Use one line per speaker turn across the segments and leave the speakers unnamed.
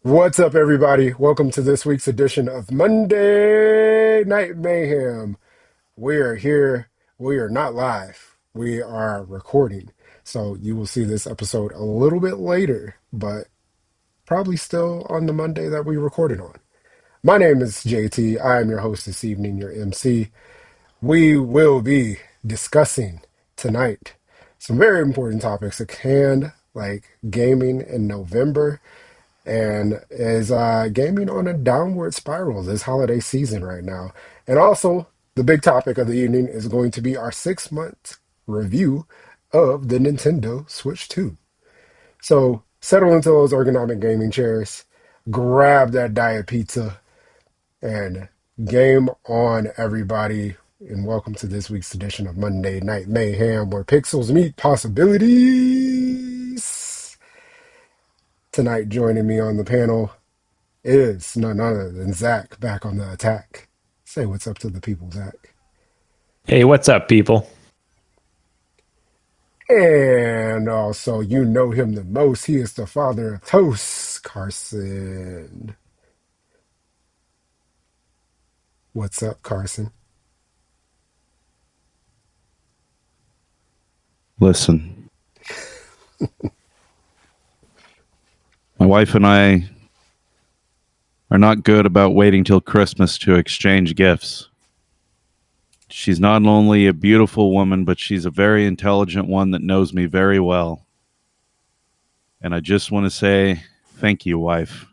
What's up, everybody? Welcome to this week's edition of Monday Night Mayhem. We are here. We are not live. We are recording. So you will see this episode a little bit later, but probably still on the Monday that we recorded on. My name is JT. I am your host this evening, your MC. We will be discussing tonight some very important topics at hand, like gaming in November and is gaming on a downward spiral this holiday season right now. And also, the big topic of the evening is going to be our 6 month review of the Nintendo Switch 2. So, settle into those ergonomic gaming chairs, grab that diet pizza, and game on, everybody. And welcome to this week's edition of Monday Night Mayhem, where pixels meet possibilities. Tonight, joining me on the panel is none other than Zach back on the attack. Say what's up to the people, Zach.
Hey, what's up, people?
And also, you know him the most. He is the father of toast, Carson. What's up, Carson?
Listen, my wife and I are not good about waiting till Christmas to exchange gifts. She's not only a beautiful woman, but she's a very intelligent one that knows me very well. And I just want to say thank you, wife,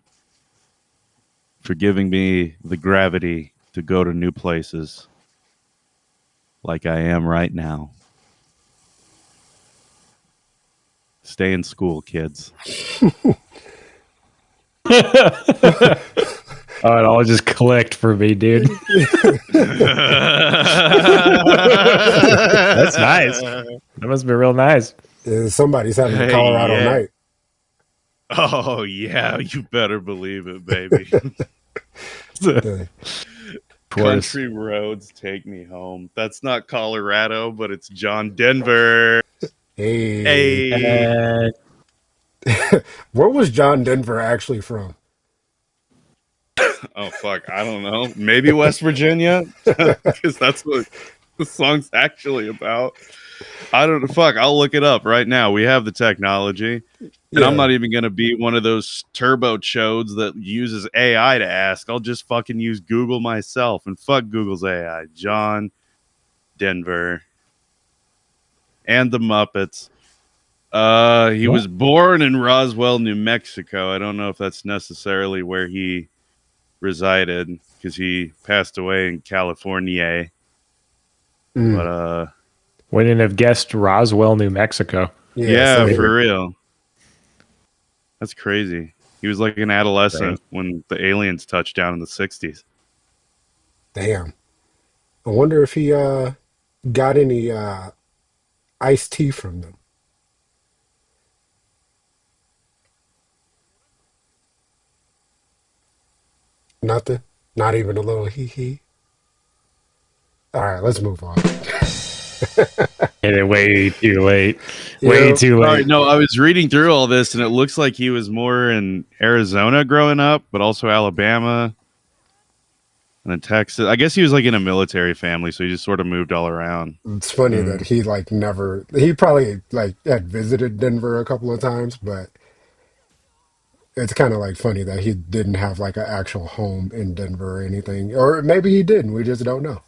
for giving me the gravity to go to new places like I am right now. Stay in school, kids.
Oh, it all just clicked for me, dude. That's nice. That must be real nice.
Somebody's having a Colorado
yeah.
night.
Oh, yeah, you better believe it, baby.
Uh,
Country roads take me home. That's not Colorado, but it's John Denver.
hey.
Hey.
Where was John Denver actually from?
Oh, fuck. I don't know. Maybe West Virginia? Because that's what the song's actually about. I don't know. Fuck, I'll look it up right now. We have the technology. And I'm not even going to be one of those turbo chodes that uses AI to ask. I'll just fucking use Google myself. And fuck Google's AI. John Denver. And the Muppets. He was born in Roswell, New Mexico. I don't know if that's necessarily where he resided because he passed away in California. But
Wouldn't have guessed Roswell, New Mexico.
yeah, for real. That's crazy. He was like an adolescent when the aliens touched down in the 60s.
Damn. I wonder if he got any iced tea from them. Nothing. Not even a little hee hee. All right, let's move on.
Way too late.
You
Way
know,
too
All
late.
right, no, I was reading through all this, and it looks like he was more in Arizona growing up, but also Alabama and then Texas. I guess he was like in a military family, so he just sort of moved all around.
It's funny that he like never. He probably like had visited Denver a couple of times, but it's kind of like funny that he didn't have like an actual home in Denver or anything, or maybe he did, and we just don't know.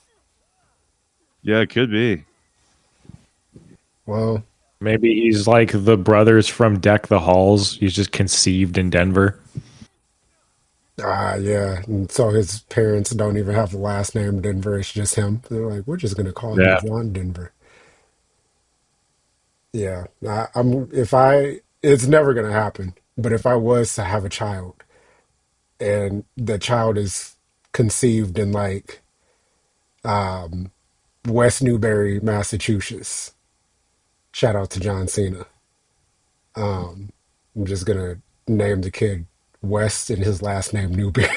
Yeah, it could be.
Well,
Maybe he's like the brothers from Deck the Halls. He's just conceived in Denver.
yeah. And so his parents don't even have the last name Denver. It's just him. They're like, we're just gonna call him
Yeah.
John Denver. Yeah, I'm. If I, it's never gonna happen. But if I was to have a child, and the child is conceived in like West Newbury, Massachusetts. Shout out to John Cena. I'm just gonna name the kid West and his last name Newberry.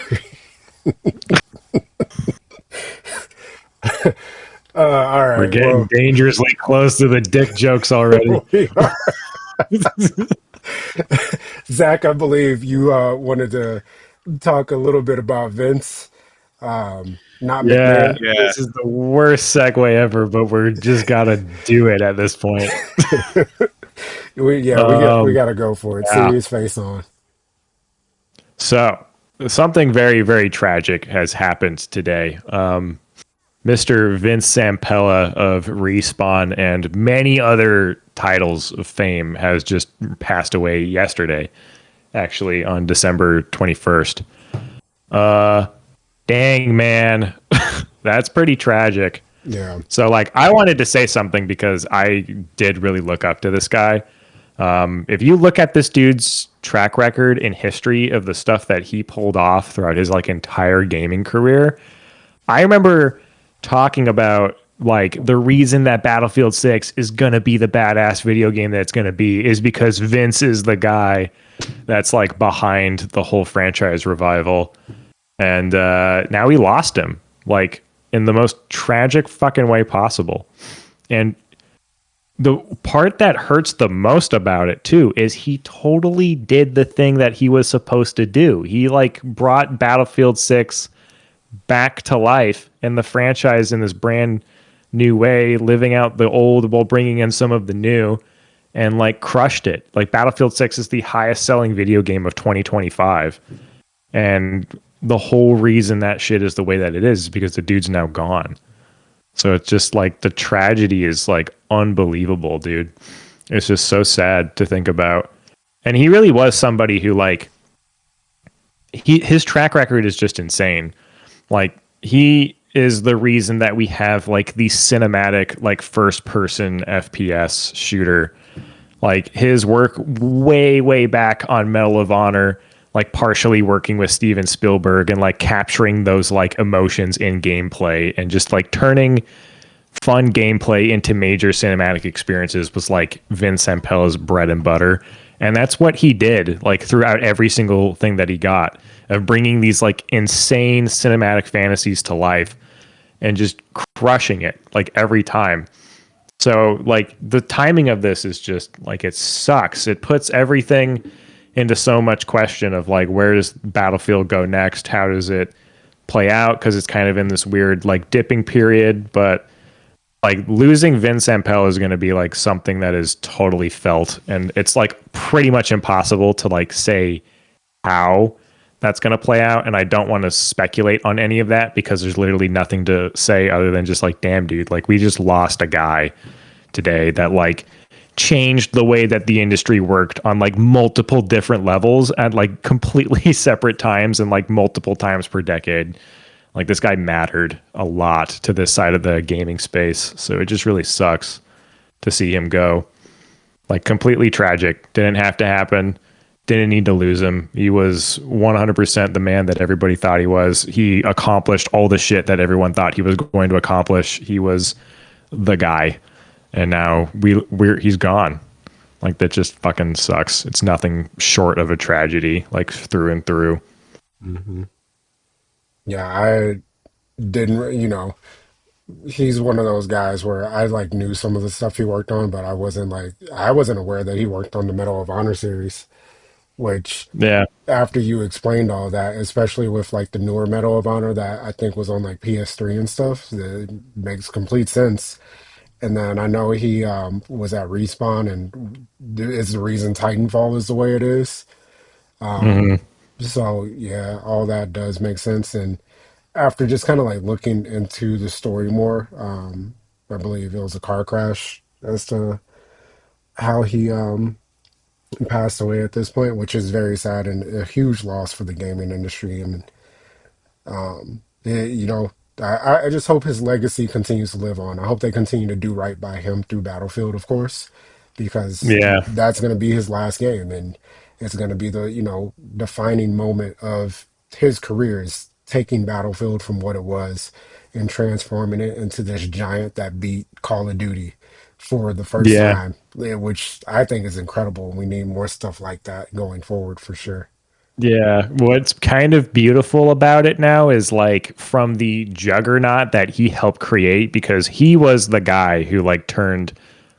All
We're
right.
getting
Well,
dangerously close to the dick jokes already.
we are. Zach, I believe you wanted to talk a little bit about Vince, not
Yeah,
McMahon.
Yeah.
this is the worst segue ever, but we're just gotta do it at this point.
We
Um,
got to go for it.
yeah.
Serious face on.
So something very, very tragic has happened today. Mr. Vince Sampella of Respawn and many other titles of fame has just passed away yesterday, actually on December 21st. Dang, man. That's pretty tragic.
Yeah,
So, like, I wanted to say something because I did really look up to this guy. If you look at this dude's track record in history of the stuff that he pulled off throughout his like entire gaming career, I remember talking about like the reason that Battlefield 6 is going to be the badass video game that it's going to be is because Vince is the guy that's like behind the whole franchise revival. And now we lost him like in the most tragic fucking way possible. And the part that hurts the most about it too is he totally did the thing that he was supposed to do. He like brought Battlefield 6 back to life and the franchise in this brand new way, living out the old while bringing in some of the new, and like crushed it. Like Battlefield 6 is the highest selling video game of 2025. And the whole reason that shit is the way that it is because the dude's now gone. So it's just like the tragedy is like unbelievable, dude. It's just so sad to think about. And he really was somebody who like his track record is just insane. Like he is the reason that we have like the cinematic like first person FPS shooter. Like his work way back on Medal of Honor, like partially working with Steven Spielberg and like capturing those like emotions in gameplay and just like turning fun gameplay into major cinematic experiences was like Vince Sampella's bread and butter. And that's what he did like throughout every single thing that he got of bringing these like insane cinematic fantasies to life and just crushing it like every time. So like the timing of this is just like it sucks. It puts everything into so much question of like where does Battlefield go next? How does it play out? Because it's kind of in this weird like dipping period, but like losing Vince Zampella is going to be like something that is totally felt, and it's like pretty much impossible to like say how that's going to play out. And I don't want to speculate on any of that because there's literally nothing to say other than just like, damn, dude, like we just lost a guy today that like changed the way that the industry worked on like multiple different levels at like completely separate times and like multiple times per decade. Like this guy mattered a lot to this side of the gaming space. So it just really sucks to see him go. Like completely tragic. Didn't have to happen. Didn't need to lose him. He was 100% the man that everybody thought he was. He accomplished all the shit that everyone thought he was going to accomplish. He was the guy. And now he's gone. Like that just fucking sucks. It's nothing short of a tragedy, like through and through.
hmm yeah. I didn't, he's one of those guys where I like knew some of the stuff he worked on, but I wasn't aware that he worked on the Medal of Honor series, which
Yeah.
after you explained all that, especially with like the newer Medal of Honor that I think was on like PS3 and stuff, it makes complete sense. And then I know he was at Respawn and is the reason Titanfall is the way it is.
hmm
So yeah, all that does make sense. And after just kind of like looking into the story more, I believe it was a car crash as to how he passed away at this point, which is very sad and a huge loss for the gaming industry. And yeah, I just hope his legacy continues to live on. I hope they continue to do right by him through Battlefield, of course, because
Yeah.
that's going to be his last game, and it's going to be the defining moment of his career is taking Battlefield from what it was and transforming it into this giant that beat Call of Duty for the first
Yeah.
time, which I think is incredible. We need more stuff like that going forward for sure.
Yeah. What's kind of beautiful about it now is like from the juggernaut that he helped create, because he was the guy who like turned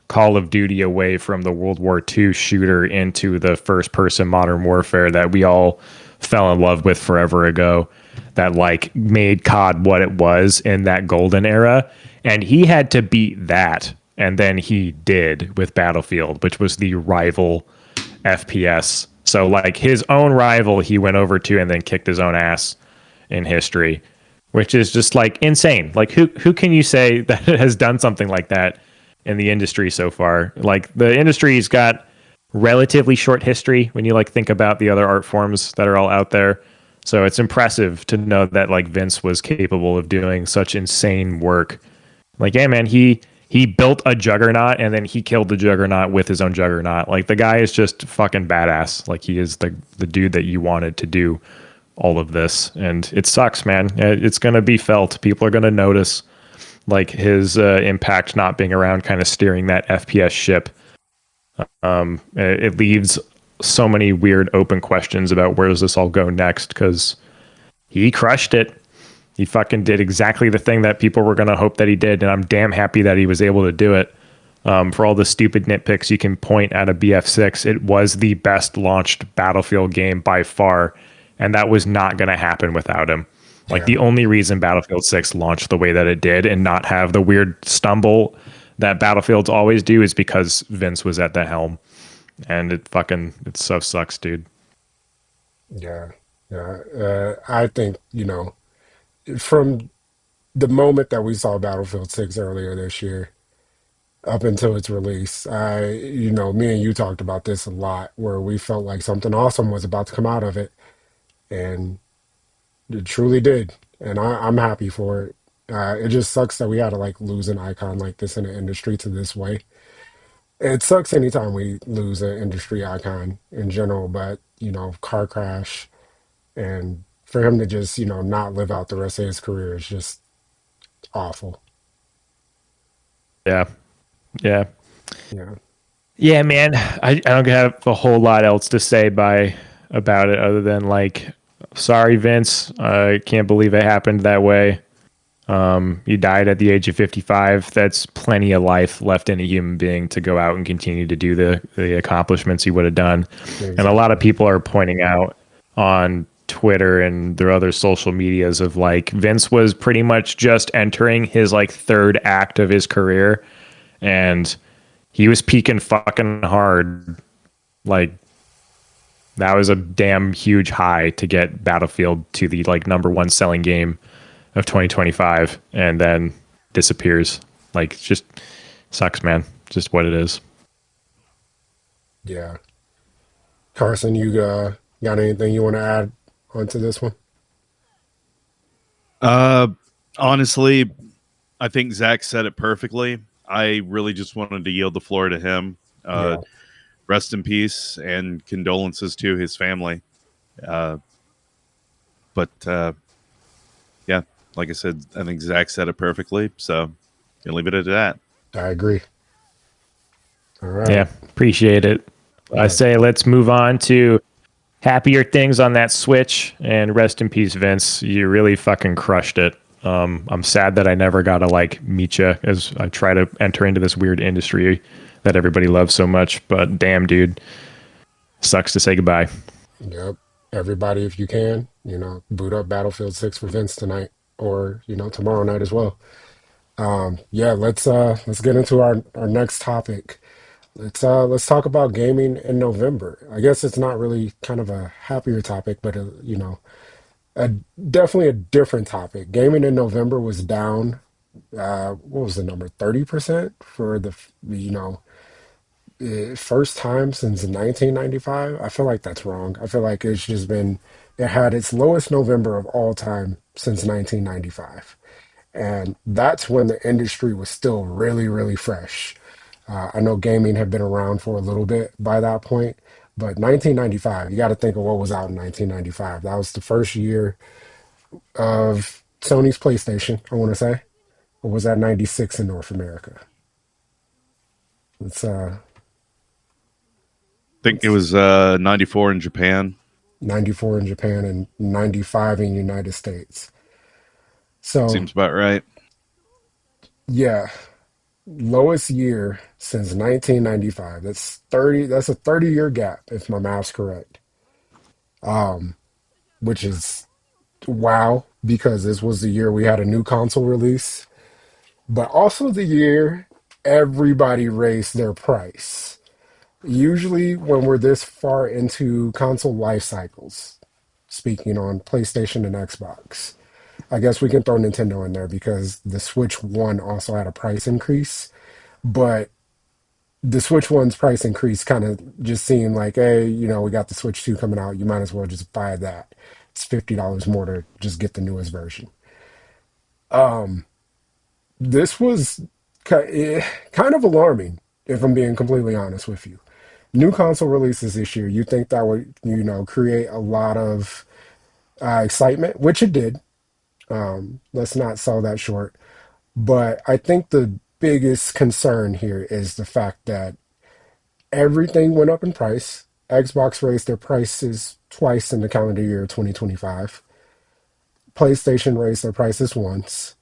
Call of Duty away from the World War II shooter into the first person modern warfare that we all fell in love with forever ago, that like made COD what it was in that golden era. And he had to beat that. And then he did with Battlefield, which was the rival FPS. So like his own rival, he went over to and then kicked his own ass in history, which is just like insane. Like who can you say that has done something like that in the industry so far? Like the industry's got relatively short history when you like think about the other art forms that are all out there. So it's impressive to know that like Vince was capable of doing such insane work. Like, yeah, man, he built a juggernaut and then he killed the juggernaut with his own juggernaut. Like the guy is just fucking badass. Like he is the dude that you wanted to do all of this, and it sucks, man. It's gonna be felt. People are gonna notice like his impact not being around, kind of steering that FPS ship. It leaves so many weird open questions about where does this all go next, because he crushed it. He fucking did exactly the thing that people were going to hope that he did, and I'm damn happy that he was able to do it. For all the stupid nitpicks you can point at a BF6, it was the best launched Battlefield game by far, and that was not going to happen without him. Like
Yeah.
the only reason Battlefield 6 launched the way that it did and not have the weird stumble that Battlefields always do is because Vince was at the helm. And it so sucks, dude.
Yeah. Yeah. I think, from the moment that we saw Battlefield 6 earlier this year up until its release, me and you talked about this a lot, where we felt like something awesome was about to come out of it. And it truly did. And I'm happy for it. It just sucks that we had to like lose an icon like this in the industry to this way. It sucks anytime we lose an industry icon in general, but car crash and for him to just, not live out the rest of his career is just awful.
Yeah. Yeah.
Yeah.
Yeah, man. I don't have a whole lot else to say about it other than like, sorry, Vince. I can't believe it happened that way. You died at the age of 55. That's plenty of life left in a human being to go out and continue to do the accomplishments he would have done. And a lot of
Exactly.
people are pointing out on Twitter and their other social medias of like Vince was pretty much just entering his like third act of his career, and he was peaking fucking hard. Like that was a damn huge high to get Battlefield to the like number one selling game of 2025 and then disappears. Like just sucks, man. Just what it is.
Yeah. Carson, you got anything you want to add onto this one?
Uh, honestly, I think Zach said it perfectly. I really just wanted to yield the floor to him.
Yeah,
Rest in peace and condolences to his family. Uh, but yeah, like I said, I think Zach said it perfectly. So gonna leave it at that.
I agree. All
Yeah,
right.
appreciate it. I
Yeah.
say let's move on to happier things on that Switch, and rest in peace, Vince. You really fucking crushed it. I'm sad that I never got to like meet you as I try to enter into this weird industry that everybody loves so much. But damn, dude, sucks to say goodbye.
Yep. Everybody, if you can, boot up Battlefield 6 for Vince tonight or, tomorrow night as well. Yeah, let's get into our next topic. Let's talk about gaming in November. I guess it's not really kind of a happier topic, but a definitely a different topic. Gaming in November was down. What was the number? 30% for first time since 1995. I feel like that's wrong. I feel like it had its lowest November of all time since 1995. And that's when the industry was still really, really fresh. I know gaming had been around for a little bit by that point, but 1995, you got to think of what was out in 1995. That was the first year of Sony's PlayStation, I want to say. Or was that 96 in North America? It's
I think it
it's
was 94 in Japan.
94 in Japan and 95 in United States. So,
Seems about right.
yeah, lowest year since 1995. That's 30. That's a 30-year gap, if my math's correct. Um, which is wow, because this was the year we had a new console release, but also the year everybody raised their price. Usually, when we're this far into console life cycles, speaking on PlayStation and Xbox, I guess we can throw Nintendo in there because the Switch One also had a price increase, but the Switch One's price increase kind of just seemed like, hey, we got the Switch 2 coming out. You might as well just buy that. It's $50 more to just get the newest version. Um, this was kind of alarming, if I'm being completely honest with you. New console releases this year, you think that would, create a lot of excitement, which it did. Let's not sell that short. But I think the biggest concern here is the fact that everything went up in price. Xbox raised their prices twice in the calendar year 2025. PlayStation raised their prices once.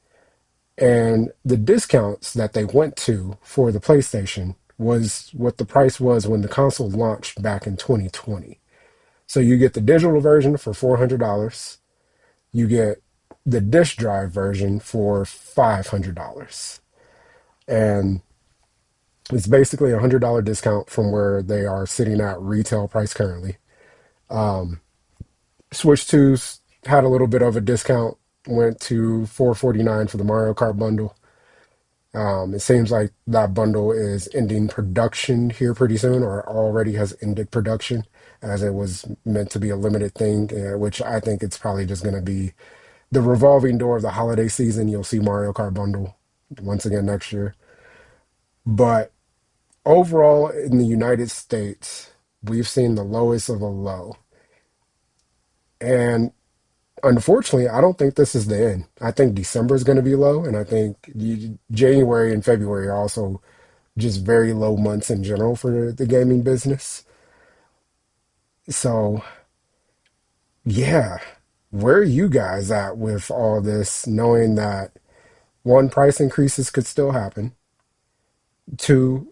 And the discounts that they went to for the PlayStation was what the price was when the console launched back in 2020. So you get the digital version for $400. You get the disk drive version for $500. And it's basically a $100 discount from where they are sitting at retail price currently. Um, Switch 2's had a little bit of a discount, went to $449 for the Mario Kart bundle. It seems like that bundle is ending production here pretty soon, or already has ended production, as it was meant to be a limited thing, which I think it's probably just going to be the revolving door of the holiday season. You'll see Mario Kart bundle once again next year. But overall, in the United States, we've seen the lowest of a low. And unfortunately, I don't think this is the end. I think December is going to be low, and I think January and February are also just very low months in general for the gaming business. So, yeah, where are you guys at with all this, knowing that one, price increases could still happen, two,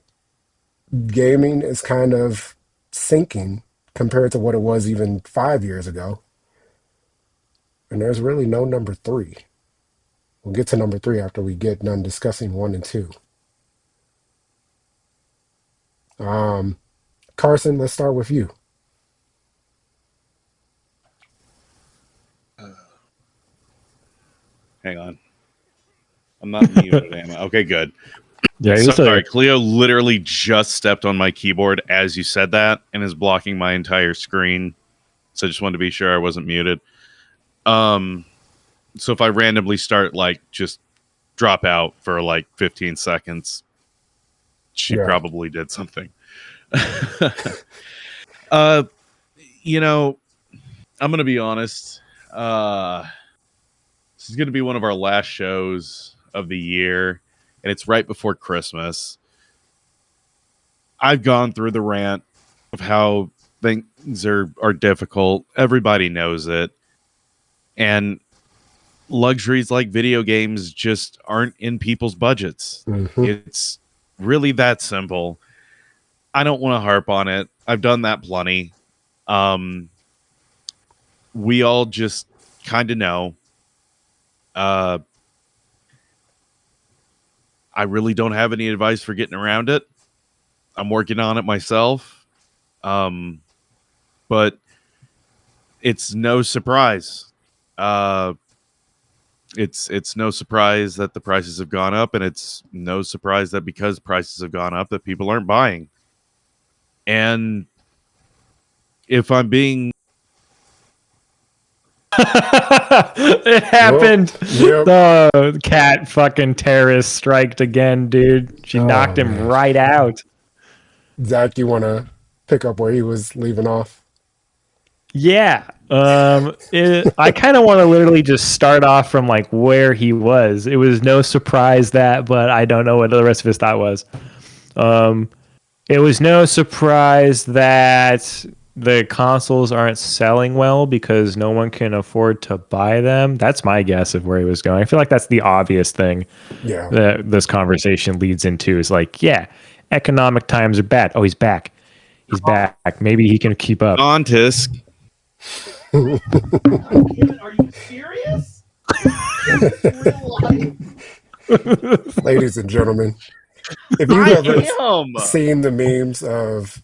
gaming is kind of sinking compared to what it was even 5 years ago, and there's really no number three. We'll get to number three after we get done discussing one and two. Um, Carson, let's start with you.
Hang on. I'm not muted, am I? Okay, good.
Yeah,
Sorry, Cleo literally just stepped on my keyboard as you said that and is blocking my entire screen. So I just wanted to be sure I wasn't muted. So if I randomly start just drop out for 15 seconds, she
Yeah.
probably did something. uh, I'm gonna be honest. This is gonna be one of our last shows of the year, and it's right before Christmas. I've gone through the rant of how things are difficult. Everybody knows it. And luxuries like video games just aren't in people's budgets.
Mm-hmm.
It's really that simple. I don't want to harp on it. I've done that plenty. We all just kind of know. I really don't have any advice for getting around it. I'm working on it myself. But it's no surprise. It's no surprise that the prices have gone up, and it's no surprise that because prices have gone up that people aren't buying. And if I'm being
it happened.
Yep.
The cat fucking terrorist striked again, dude. She knocked him
Man.
right out.
Zach, you want to pick up where he was leaving off?
Yeah. I kind of want to literally just start off from where he was. It was no surprise that, but I don't know what the rest of his thought was. It was no surprise that the consoles aren't selling well because no one can afford to buy them. That's my guess of where he was going. I feel like that's the obvious thing
Yeah.
that this conversation leads into is like, yeah, economic times are bad. Oh, he's back. He's back. Maybe he can keep up.
On Tisk.
Are you serious? Is this real life?
Ladies and gentlemen, if you've ever
Damn.
seen the memes of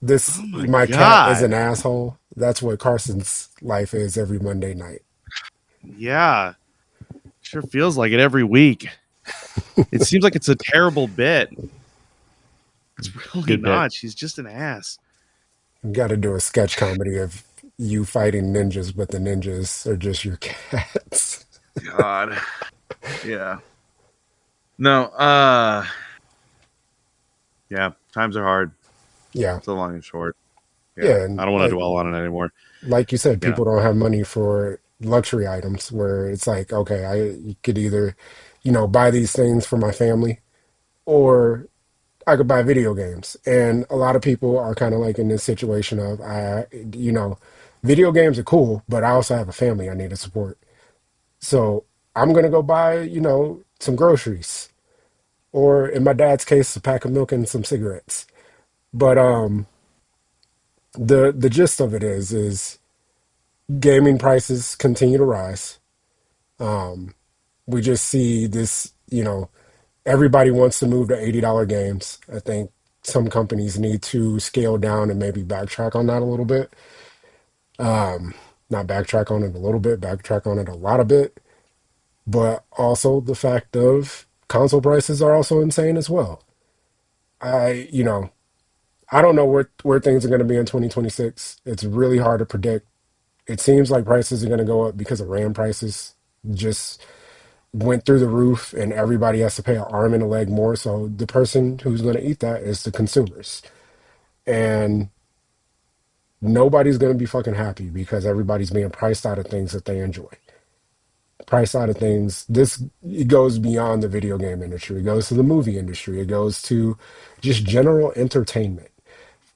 this,
Oh
my cat
God.
is an asshole, that's what Carson's life is every Monday night.
Yeah. Sure feels like it every week. It seems like it's a terrible bit. It's really
Good
not.
bit.
She's just an ass.
You got to do a sketch comedy of you fighting ninjas, but the ninjas are just your cats.
God. Yeah. No, yeah, times are hard.
Yeah.
It's a long and short.
Yeah. And
I don't want to dwell on it anymore.
like you said,
Yeah.
people don't have money for luxury items where it's like, okay, I could either, buy these things for my family or I could buy video games. And a lot of people are kind of like in this situation of, video games are cool, but I also have a family I need to support. So I'm going to go buy, some groceries or in my dad's case, a pack of milk and some cigarettes. But the gist of it is gaming prices continue to rise. We just see this, everybody wants to move to $80 games. I think some companies need to scale down and maybe backtrack on that a little bit. Not backtrack on it a little bit, backtrack on it a lot of bit. But also the fact of console prices are also insane as well. I, you know, I don't know where things are going to be in 2026. It's really hard to predict. It seems like prices are going to go up because of RAM prices just went through the roof and everybody has to pay an arm and a leg more. So the person who's going to eat that is the consumers. And nobody's going to be fucking happy because everybody's being priced out of things that they enjoy. Priced out of things. This it goes beyond the video game industry. It goes to the movie industry. It goes to just general entertainment.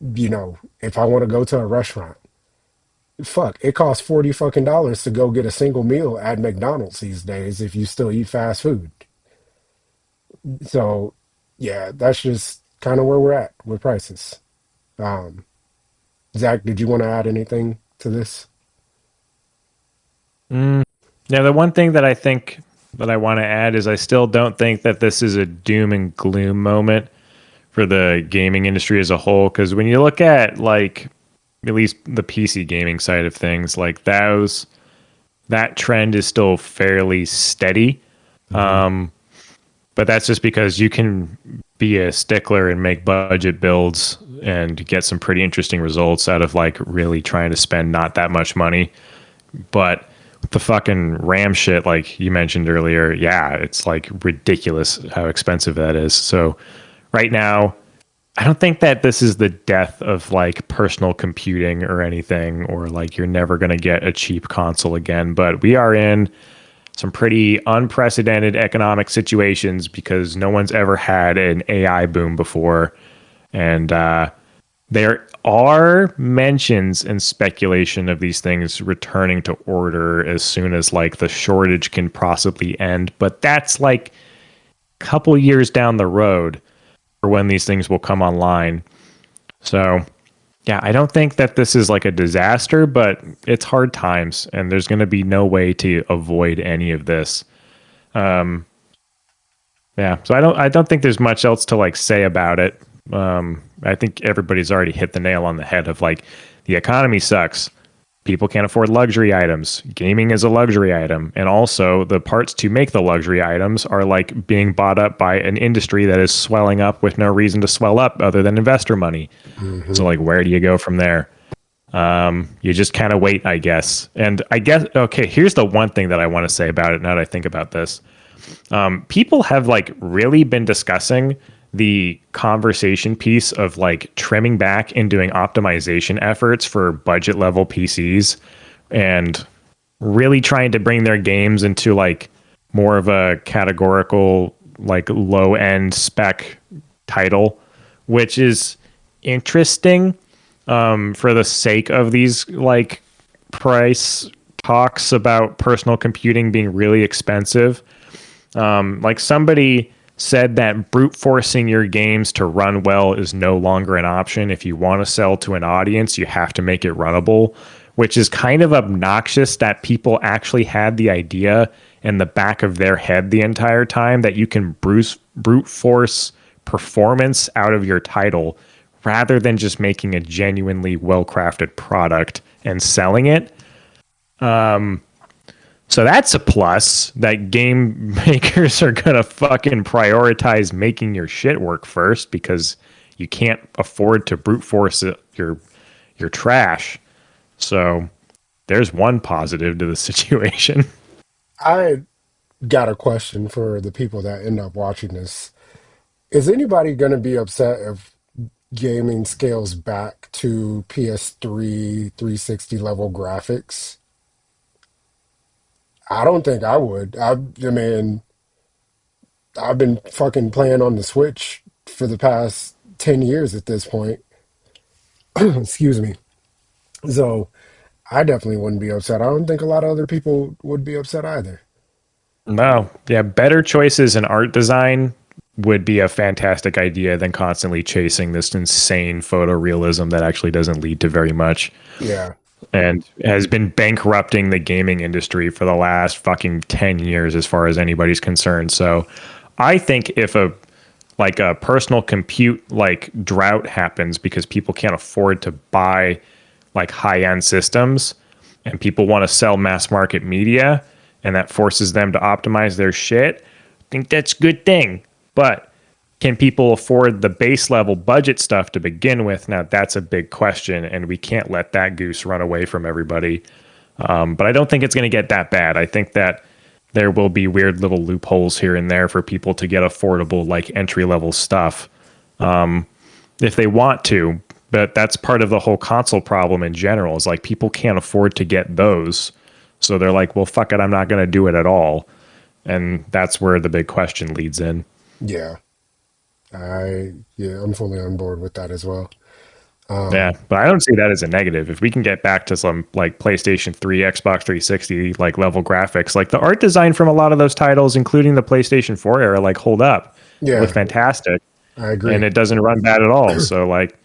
If I want to go to a restaurant, fuck, it costs 40 fucking dollars to go get a single meal at McDonald's these days if you still eat fast food. So, yeah, that's just kind of where we're at with prices. Um, Zach, did you want to add anything to this?
Yeah, the one thing that I think that I want to add is I still don't think that this is a doom and gloom moment for the gaming industry as a whole. Because when you look at like at least the PC gaming side of things, like that trend is still fairly steady. But that's just because you can be a stickler and make budget builds and get some pretty interesting results out of like really trying to spend not that much money. But the fucking RAM shit, like you mentioned earlier, yeah, it's like ridiculous how expensive that is. So right now, I don't think that this is the death of like personal computing or anything, or like you're never going to get a cheap console again. But we are in some pretty unprecedented economic situations because no one's ever had an AI boom before. And there are mentions and speculation of these things returning to order as soon as like the shortage can possibly end. But that's like a couple years down the road for when these things will come online. So yeah, I don't think that this is like a disaster, but it's hard times and there's going to be no way to avoid any of this. Yeah, so I don't think there's much else to like say about it. I think everybody's already hit the nail on the head of like the economy sucks. People can't afford luxury items. Gaming is a luxury item. And also the parts to make the luxury items are like being bought up by an industry that is swelling up with no reason to swell up other than investor money. So like, where do you go from there? You just kind of wait, I guess. And I guess, okay, here's the one thing that I want to say about it now that I think about this. People have like really been discussing the conversation piece of like trimming back and doing optimization efforts for budget level PCs and really trying to bring their games into like more of a categorical, like low end spec title, which is interesting. for the sake of these like price talks about personal computing being really expensive. Like somebody said that brute forcing your games to run well is no longer an option. If you want to sell to an audience, you have to make it runnable, which is kind of obnoxious that people actually had the idea in the back of their head the entire time that you can brute force performance out of your title rather than just making a genuinely well-crafted product and selling it. So that's a plus, that game makers are going to fucking prioritize making your shit work first because you can't afford to brute force your trash. So there's one positive to the situation.
I got a question for the people that end up watching this. Is anybody going to be upset if gaming scales back to PS3 360 level graphics? I don't think I would. I mean, I've been fucking playing on the Switch for the past 10 years at this point. Excuse me. So I definitely wouldn't be upset. I don't think a lot of other people would be upset either.
No, yeah, better choices in art design would be a fantastic idea than constantly chasing this insane photorealism that actually doesn't lead to very much
Yeah.
and has been bankrupting the gaming industry for the last fucking 10 years as far as anybody's concerned. So I think if a personal compute like drought happens because people can't afford to buy like high-end systems and people want to sell mass market media and that forces them to optimize their shit, I think that's a good thing. But can people afford the base level budget stuff to begin with? Now that's a big question, and we can't let that goose run away from everybody. But I don't think it's going to get that bad. I think that there will be weird little loopholes here and there for people to get affordable, like entry level stuff, if they want to. But that's part of the whole console problem in general. Is like people can't afford to get those, so they're like, "Well, fuck it, I'm not going to do it at all." And that's where the big question leads in.
Yeah. I'm fully on board with that as well.
Yeah, but I don't see that as a negative. If we can get back to some like PlayStation 3, Xbox 360 like level graphics, like the art design from a lot of those titles, including the PlayStation 4 era, like hold up, look
Yeah,
fantastic,
I agree.
and it doesn't run bad at all. So like,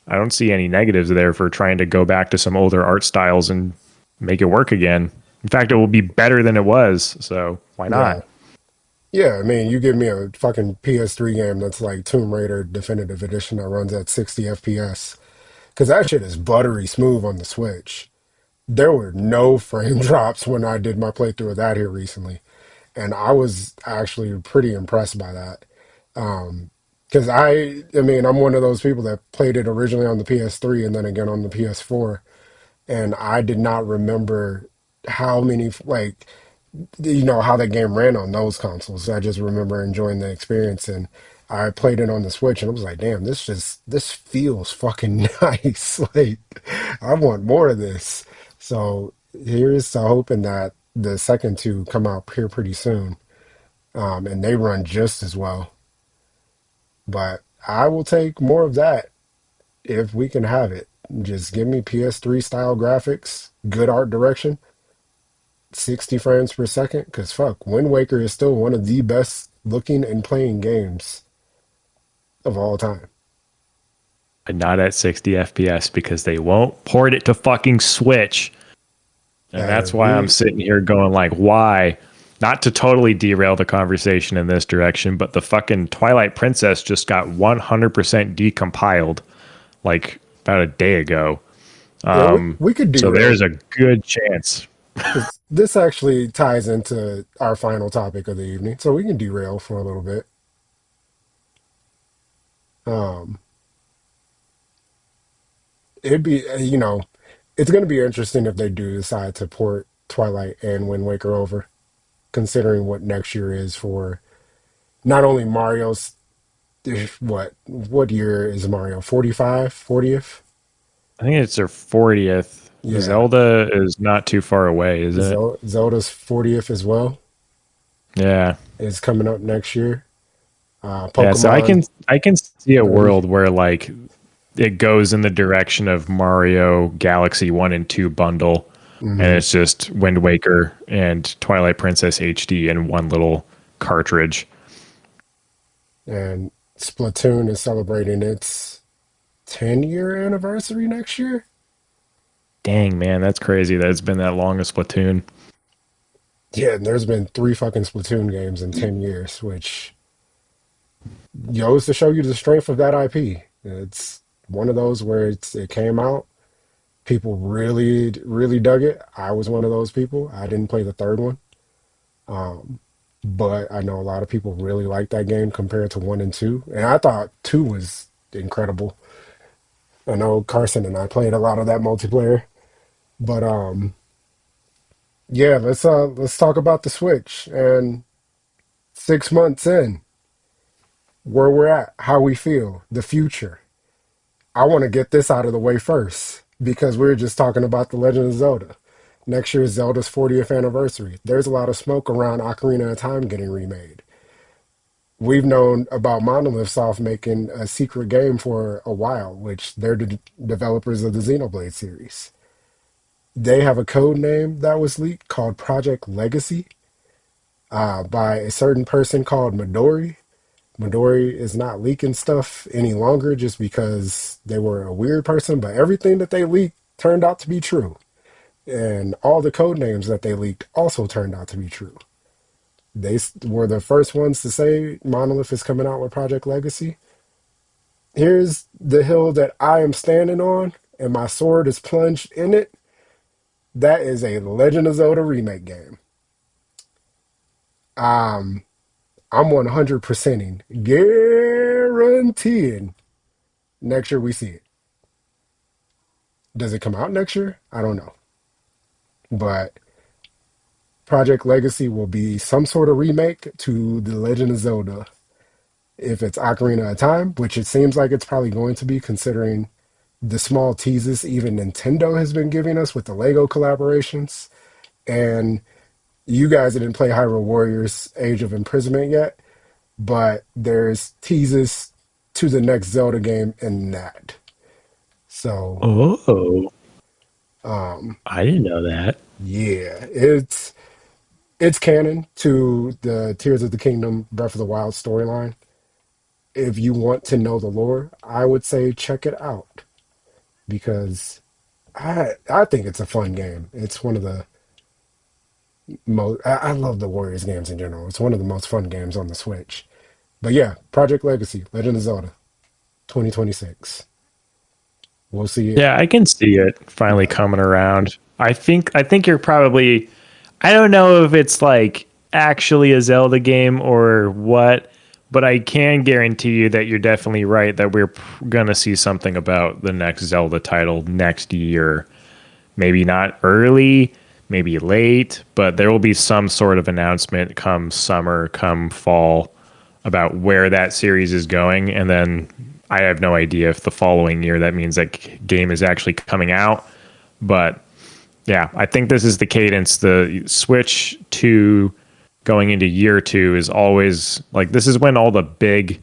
I don't see any negatives there for trying to go back to some older art styles and make it work again. In fact, it will be better than it was. So why
Yeah.
not?
Yeah, I mean, you give me a fucking PS3 game that's like Tomb Raider Definitive Edition that runs at 60 FPS. Because that shit is buttery smooth on the Switch. There were no frame drops when I did my playthrough of that here recently. And I was actually pretty impressed by that. Because I mean, I'm one of those people that played it originally on the PS3 and then again on the PS4. And I did not remember how many, like, how that game ran on those consoles. I just remember enjoying the experience, and I played it on the Switch, and I was like, "Damn, this feels fucking nice. Like, I want more of this." So here's to hoping that the second two come out here pretty soon, and they run just as well. But I will take more of that if we can have it. Just give me PS3 style graphics, good art direction, 60 frames per second, because fuck, Wind Waker is still one of the best looking and playing games of all time.
But not at 60 FPS because they won't port it to fucking Switch. And that's why I'm
We,
sitting here going like, why? Not to totally derail the conversation in this direction, but the fucking Twilight Princess just got 100% decompiled like about a day ago.
yeah, we could
So
derail
there's a good chance.
because this actually ties into our final topic of the evening, so we can derail for a little bit. Um, it'd be, it's going to be interesting if they do decide to port Twilight and Wind Waker over, considering what next year is for not only Mario's. What year is Mario? 45, 40th?
I think it's their 40th.
Yeah.
Zelda is not too far away, is it?
Zelda's 40th as well
Yeah.
is coming up next year.
Yeah, so I can
Pokemon
I can see a
30.
world where like it goes in the direction of Mario Galaxy 1 and 2 bundle. And
Hmm.
it's just Wind Waker and Twilight Princess HD in one little cartridge.
And Splatoon is celebrating its 10-year anniversary next year.
Dang, man, that's crazy that it's been that long a Splatoon.
Yeah, and there's been three fucking Splatoon games in 10 years, which goes to show you the strength of that IP. It's one of those where it came out, people really, really dug it. I was one of those people. I didn't play the third one. Um, but I know a lot of people really like that game compared to one and two. And I thought two was incredible. I know Carson and I played a lot of that multiplayer. But yeah, let's talk about the Switch and 6 months in, where we're at, how we feel, the future. I want to get this out of the way first because we were just talking about The Legend of Zelda. Next year is Zelda's 40th anniversary. There's a lot of smoke around Ocarina of Time getting remade. We've known about Monolith Soft making a secret game for a while, which they're the developers of the Xenoblade series. They have a code name that was leaked called Project Legacy by a certain person called Midori. Midori is not leaking stuff any longer just because they were a weird person, but everything that they leaked turned out to be true. And all the code names that they leaked also turned out to be true. Were the first ones to say Monolith is coming out with Project Legacy. Here's the hill that I am standing on, and my sword is plunged in it. That is a Legend of Zelda remake game. Um, I'm 100%ing, guaranteeing next year we see it. Does it come out next year? I don't know. But Project Legacy will be some sort of remake to The Legend of Zelda. If it's Ocarina of Time, which it seems like it's probably going to be considering the small teases even Nintendo has been giving us with the Lego collaborations. And you guys didn't play Hyrule Warriors Age of Imprisonment yet, but there's teases to the next Zelda game in that. So,
Oh,
um,
I didn't know that.
yeah, it's canon to the Tears of the Kingdom Breath of the Wild storyline. If you want to know the lore, I would say check it out because I think it's a fun game. It's one of the most I love the Warriors games in general. It's one of the most fun games on the Switch. But yeah, Project Legacy, Legend of Zelda, 2026. We'll see it.
Yeah, I can see it finally
Yeah.
coming around. I think you're probably I don't know if it's like actually a Zelda game or what, but I can guarantee you that you're definitely right that we're going to see something about the next Zelda title next year. Maybe not early, maybe late, but there will be some sort of announcement come summer, come fall about where that series is going. And then I have no idea if the following year that means that game is actually coming out. But yeah, I think this is the cadence. The Switch 2 going into year 2 is always like this is when all the big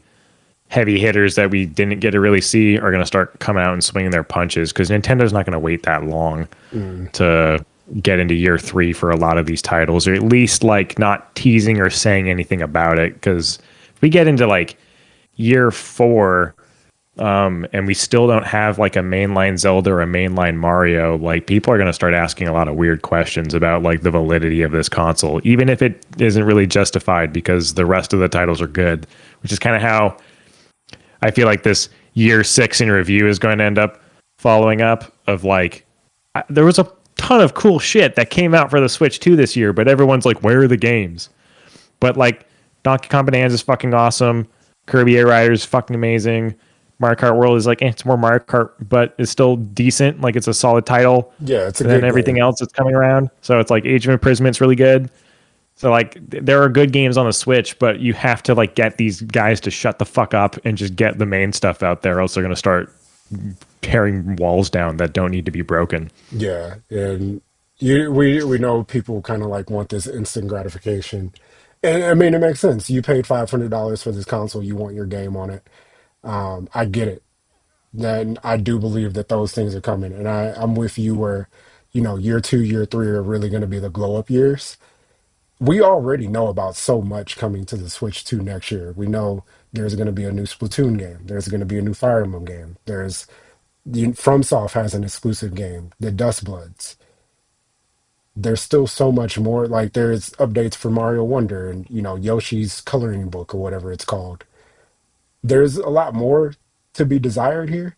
heavy hitters that we didn't get to really see are going to start coming out and swinging their punches because Nintendo's not going to wait that long
Mm.
to get into year 3 for a lot of these titles, or at least like not teasing or saying anything about it. Because if we get into like year 4, and we still don't have like a mainline Zelda or a mainline Mario, like people are going to start asking a lot of weird questions about like the validity of this console, even if it isn't really justified because the rest of the titles are good, which is kind of how I feel like this year 6 in review is going to end up following up of like, there was a ton of cool shit that came out for the Switch 2 this year, but everyone's like, where are the games? But like Donkey Kong Bonanza is fucking awesome. Kirby Air Rider is fucking amazing. Mario Kart World is like, it's more Mario Kart, but it's still decent. Like it's a solid title.
Yeah, it's a
And then
good
everything
game.
else that's coming around. So it's like Age of Imprisoment's really good. So like there are good games on the Switch, but you have to like get these guys to shut the fuck up and just get the main stuff out there, or else they're gonna start tearing walls down that don't need to be broken.
Yeah, and we know people kind of like want this instant gratification, and I mean it makes sense. You paid $500 for this console, you want your game on it. I get it. then I do believe that those things are coming. And I'm with you where, year two, year three are really going to be the glow up years. We already know about so much coming to the Switch 2 next year. We know there's going to be a new Splatoon game. There's going to be a new Fire Emblem game. FromSoft has an exclusive game, the Dust Bloods. There's still so much more. Like there's updates for Mario Wonder and Yoshi's coloring book or whatever it's called. There's a lot more to be desired here.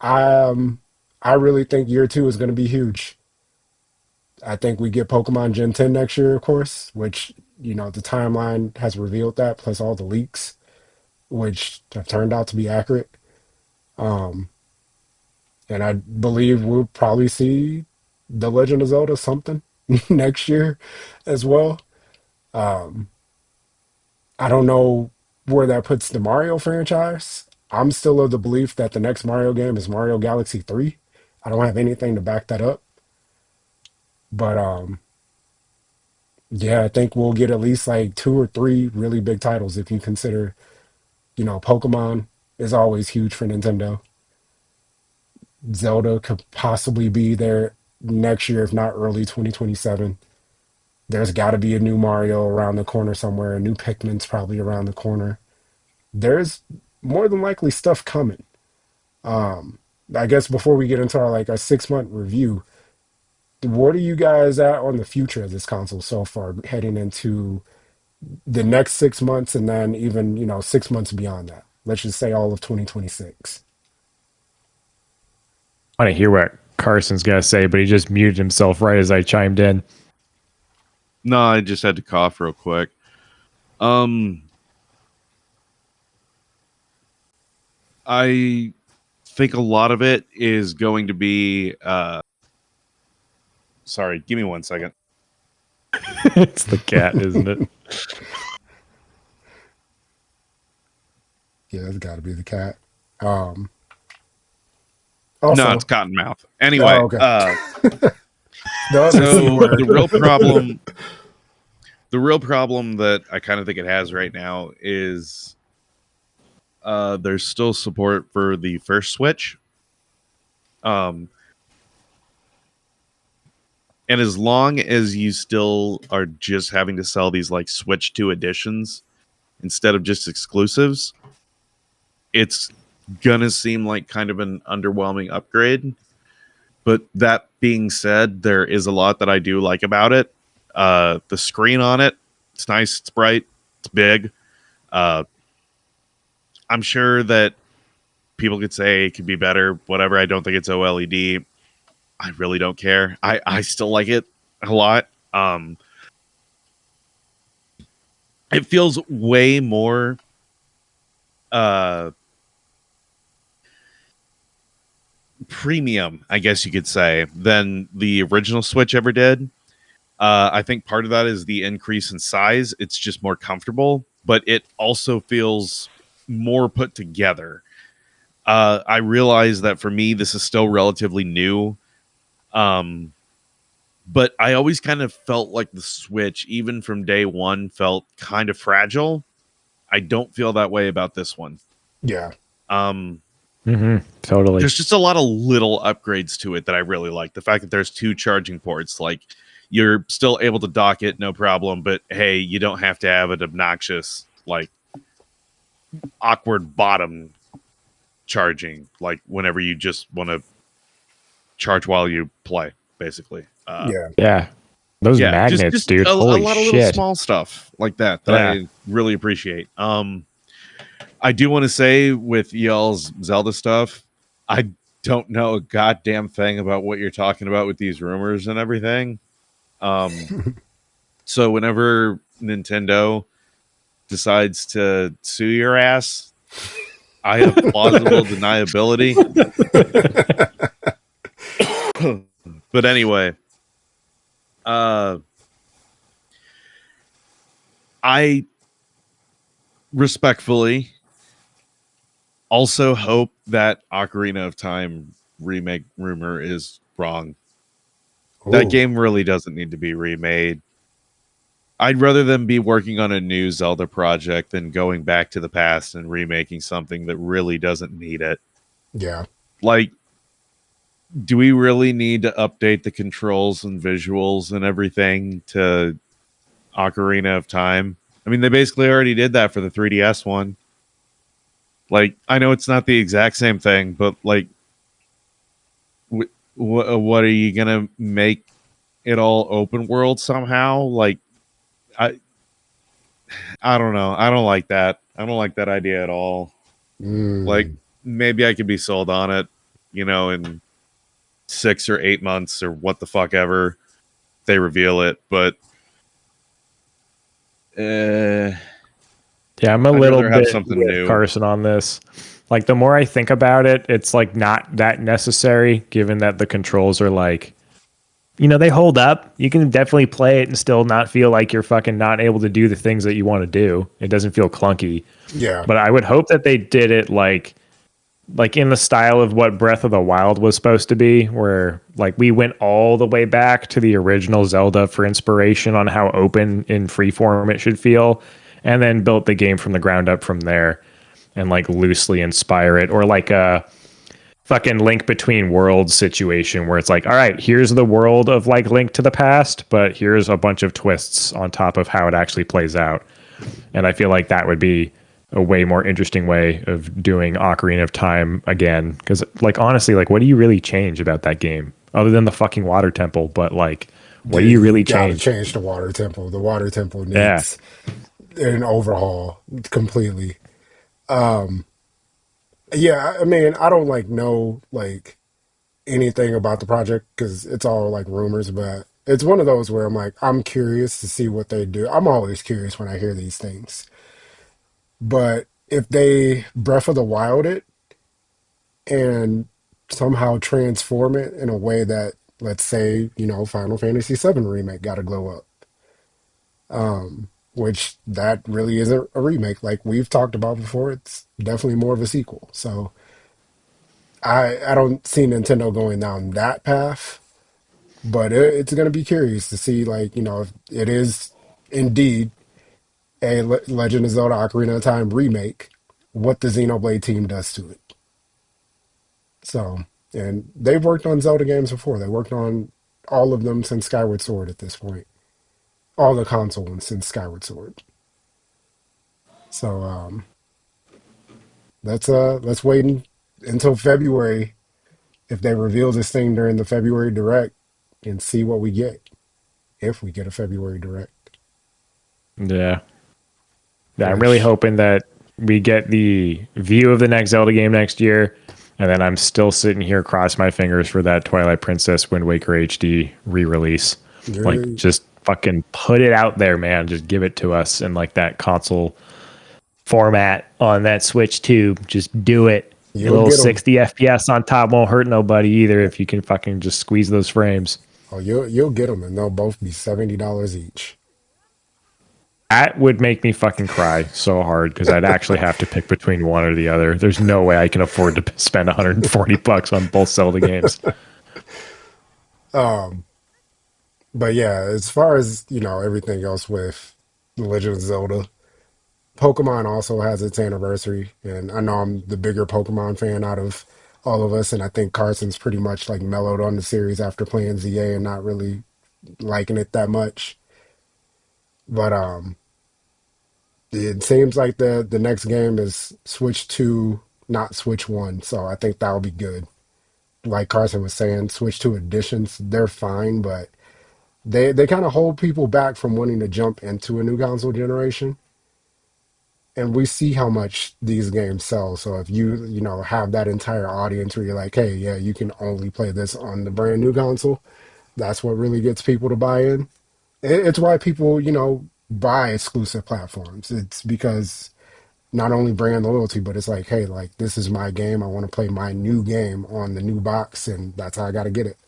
Um, I really think year two is going to be huge. I think we get Pokemon Gen 10 next year, of course, which the timeline has revealed that, plus all the leaks, which have turned out to be accurate. Um, and I believe we'll probably see The Legend of Zelda something next year as well. Um, I don't know where that puts the Mario franchise. I'm still of the belief that the next Mario game is Mario Galaxy 3. I don't have anything to back that up. But yeah, I think we'll get at least like two or three really big titles if you consider, Pokemon is always huge for Nintendo. Zelda could possibly be there next year, if not early 2027. There's got to be a new Mario around the corner somewhere. A new Pikmin's probably around the corner. There's more than likely stuff coming. Um, I guess before we get into our like a 6 month review, what are you guys at on the future of this console so far, heading into the next 6 months, and then even 6 months beyond that? Let's just say all of 2026.
I want to hear what Carson's going to say, but he just muted himself right as I chimed in.
No, I just had to cough real quick. I think a lot of it is going to be sorry, give me 1 second.
It's the cat, isn't it?
Yeah, that's got to be the cat.
No,
Also,
it's Cottonmouth. Anyway,
okay. The other C
so
word.
the real problem that I kind of think it has right now is there's still support for the first Switch. And as long as you still are just having to sell these like Switch 2 editions instead of just exclusives, it's gonna seem like kind of an underwhelming upgrade. But that being said, there is a lot that I do like about it. The screen on it, it's nice, it's bright, it's big. I'm sure that people could say it could be better, whatever. I don't think it's OLED. I really don't care. I still like it a lot. It feels way more premium, I guess you could say, than the original Switch ever did. I think part of that is the increase in size. It's just more comfortable, but it also feels more put together. I realize that for me, this is still relatively new. But I always kind of felt like the Switch, even from day one, felt kind of fragile. I don't feel that way about this one.
Yeah.
Totally.
There's just a lot of little upgrades to it that I really like. The fact that there's 2 charging ports, like you're still able to dock it, no problem. But hey, you don't have to have an obnoxious, like awkward bottom charging, like whenever you just want to charge while you play, basically.
Yeah. Those magnets,
just
dude. Holy
a lot of
shit.
little small stuff like that I really appreciate. I do want to say with y'all's Zelda stuff, I don't know a goddamn thing about what you're talking about with these rumors and everything. So whenever Nintendo decides to sue your ass, I have plausible deniability. But anyway, I respectfully also hope that Ocarina of Time remake rumor is wrong.
Ooh.
That game really doesn't need to be remade. I'd rather them be working on a new Zelda project than going back to the past and remaking something that really doesn't need it.
Yeah.
Like, do we really need to update the controls and visuals and everything to Ocarina of Time? I mean, they basically already did that for the 3DS one. Like, I know it's not the exact same thing, but like, what are you gonna make it all open world somehow? Like, I I don't know. I don't like that. I don't like that idea at all. Like,
Mm,
maybe I could be sold on it, in 6 or 8 months or what the fuck ever they reveal it, but uh,
Yeah, I'm a
I'd
little
rather have
bit
something
with
new.
Carson on this. Like the more I think about it, it's like not that necessary given that the controls are like, they hold up. You can definitely play it and still not feel like you're fucking not able to do the things that you want to do. It doesn't feel clunky.
yeah.
But I would hope that they did it like in the style of what Breath of the Wild was supposed to be, where like we went all the way back to the original Zelda for inspiration on how open in freeform it should feel, and then built the game from the ground up from there and like loosely inspire it, or like a fucking Link Between Worlds situation where it's like, all right, here's the world of like Link to the Past, but here's a bunch of twists on top of how it actually plays out. And I feel like that would be a way more interesting way of doing Ocarina of Time again. Because, like, honestly, like, what do you really change about that game other than the fucking water temple? But, like, what do
Yeah,
you
you
really
gotta
change?
change the water temple. The water temple
Yeah.
needs an overhaul completely. Yeah, I mean, I don't like know like anything about the project because it's all like rumors, but it's one of those where I'm like, I'm curious to see what they do. I'm always curious when I hear these things. But if they Breath of the Wild it and somehow transform it in a way that, let's say, Final Fantasy VII Remake got to glow up, which that really isn't a remake like we've talked about before. It's definitely more of a sequel. So I don't see Nintendo going down that path, but it's going to be curious to see, like, if it is indeed a Legend of Zelda Ocarina of Time remake, what the Xenoblade team does to it. So, and they've worked on Zelda games before. They worked on all of them since Skyward Sword at this point. All the console ones since Skyward Sword. So, let's wait until February if they reveal this thing during the February Direct and see what we get if we get a February Direct.
Yeah. Yeah. I'm really
Which,
hoping that we get the view of the next Zelda game next year. And then I'm still sitting here, cross my fingers for that Twilight Princess Wind Waker HD re release. Like,
you're,
just fucking put it out there, man. Just give it to us in like that console format on that Switch too. Just do it. A
you'll
little
get them.
60 FPS on top won't hurt nobody either if you can fucking just squeeze those frames.
Oh, you'll get them, and they'll both be $70 each.
That would make me fucking cry so hard because I'd actually have to pick between one or the other. There's no way I can afford to spend 140 bucks on both Zelda games.
Um, but yeah, as far as everything else with The Legend of Zelda, Pokemon also has its anniversary, and I know I'm the bigger Pokemon fan out of all of us, and I think Carson's pretty much like mellowed on the series after playing ZA and not really liking it that much. But it seems like the next game is Switch 2, not Switch 1, so I think that'll be good. Like Carson was saying, Switch 2 editions, they're fine, but they kind of hold people back from wanting to jump into a new console generation. And we see how much these games sell. So if you have that entire audience where you're like, hey, yeah, you can only play this on the brand new console, that's what really gets people to buy in. It's why people, buy exclusive platforms. It's because not only brand loyalty, but it's like, hey, like this is my game. I want to play my new game on the new box, and that's how I got to get it.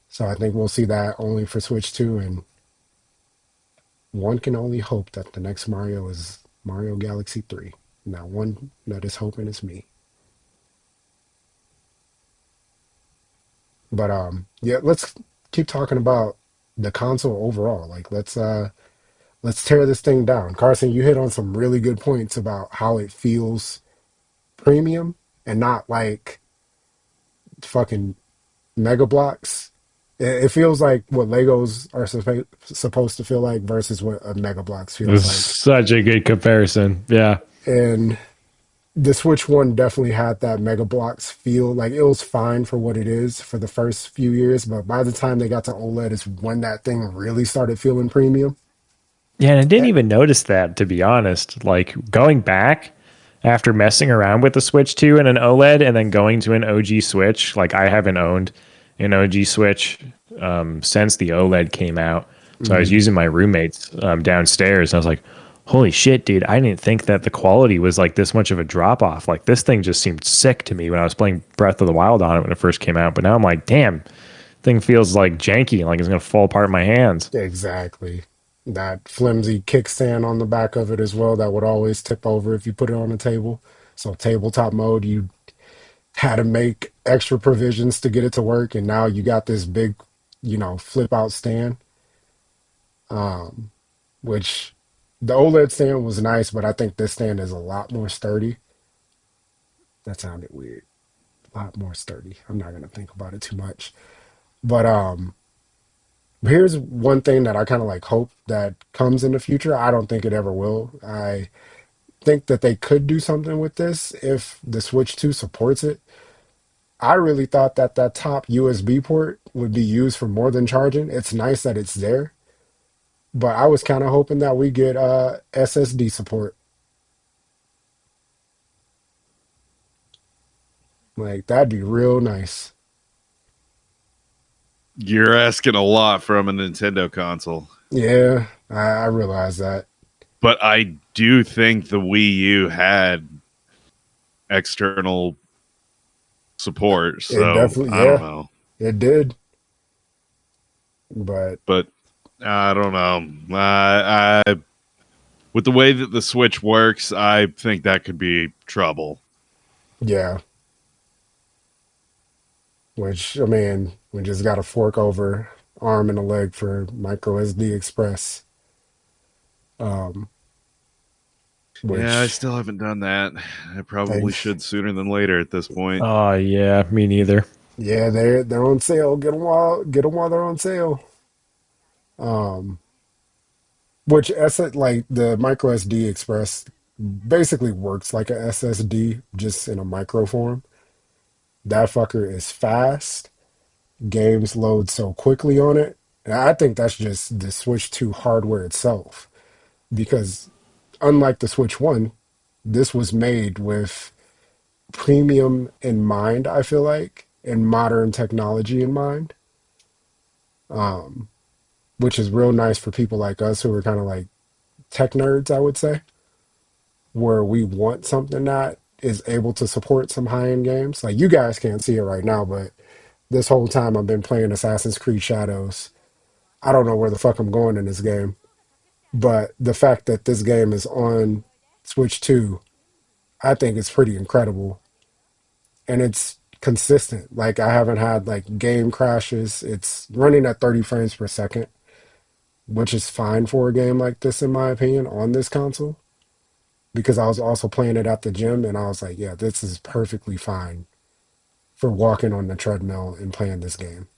So I think we'll see that only for Switch 2, and one can only hope that the next Mario is Mario Galaxy 3. Now, one that is hoping is me. But yeah, let's keep talking about the console overall. Like let's tear this thing down. Carson, you hit on some really good points about how it feels premium and not like fucking Mega Blocks. It feels like what Legos are supposed to feel like versus what a Mega Blocks feels
This is
like.
such a good comparison. Yeah.
And the Switch One definitely had that Mega Blocks feel. Like it was fine for what it is for the first few years, but by the time they got to OLED, is when that thing really started feeling premium.
Yeah, and I didn't
Eh,
even notice that, to be honest. Like going back after messing around with the Switch 2 and an OLED and then going to an OG Switch, like I haven't owned an OG Switch since the OLED came out. So I was
mhm.
using my roommates downstairs. And I was like, holy shit, dude, I didn't think that the quality was like this much of a drop off. Like this thing just seemed sick to me when I was playing Breath of the Wild on it when it first came out. But now I'm like, damn, thing feels like janky, like it's going to fall apart in my hands.
Exactly. That flimsy kickstand on the back of it as well that would always tip over if you put it on a table. So tabletop mode, you had to make extra provisions to get it to work, and now you got this big, flip out stand. Um, which the OLED stand was nice, but I think this stand is a lot more sturdy. That sounded weird. A lot more sturdy. I'm not gonna think about it too much. But here's one thing that I kind of like hope that comes in the future. I don't think it ever will. I think that they could do something with this if the Switch 2 supports it. I really thought that that top USB port would be used for more than charging. It's nice that it's there, but I was kind of hoping that we get SSD support. Like that'd be real nice.
You're asking a lot from a Nintendo console.
Yeah, I realize that.
But I do think the Wii U had external support,
It
so
definitely,
I don't
yeah,
know.
it did. But
But I don't know. With the way that the Switch works, I think that could be trouble.
yeah, which I mean, we just got a fork over arm and a leg for micro SD Express. Um,
Yeah, I
which
still haven't done that. I
they,
probably should sooner than later at this point.
Oh, yeah, me neither.
yeah, they're on sale. Get them while they're on sale. Um, which like the micro SD Express basically works like a SSD just in a micro form. That fucker is fast. Games load so quickly on it. And I think that's just the Switch 2 hardware itself. Because unlike the Switch 1, this was made with premium in mind, I feel like, and modern technology in mind. Um, which is real nice for people like us who are kind of like tech nerds, I would say, where we want something that is able to support some high end games. Like you guys can't see it right now, but this whole time I've been playing Assassin's Creed Shadows. I don't know where the fuck I'm going in this game, but the fact that this game is on Switch 2, I think it's pretty incredible. And it's consistent. Like I haven't had like game crashes. It's running at 30 frames per second, which is fine for a game like this in my opinion on this console because I was also playing it at the gym and I was like, yeah, this is perfectly fine for walking on the treadmill and playing this game.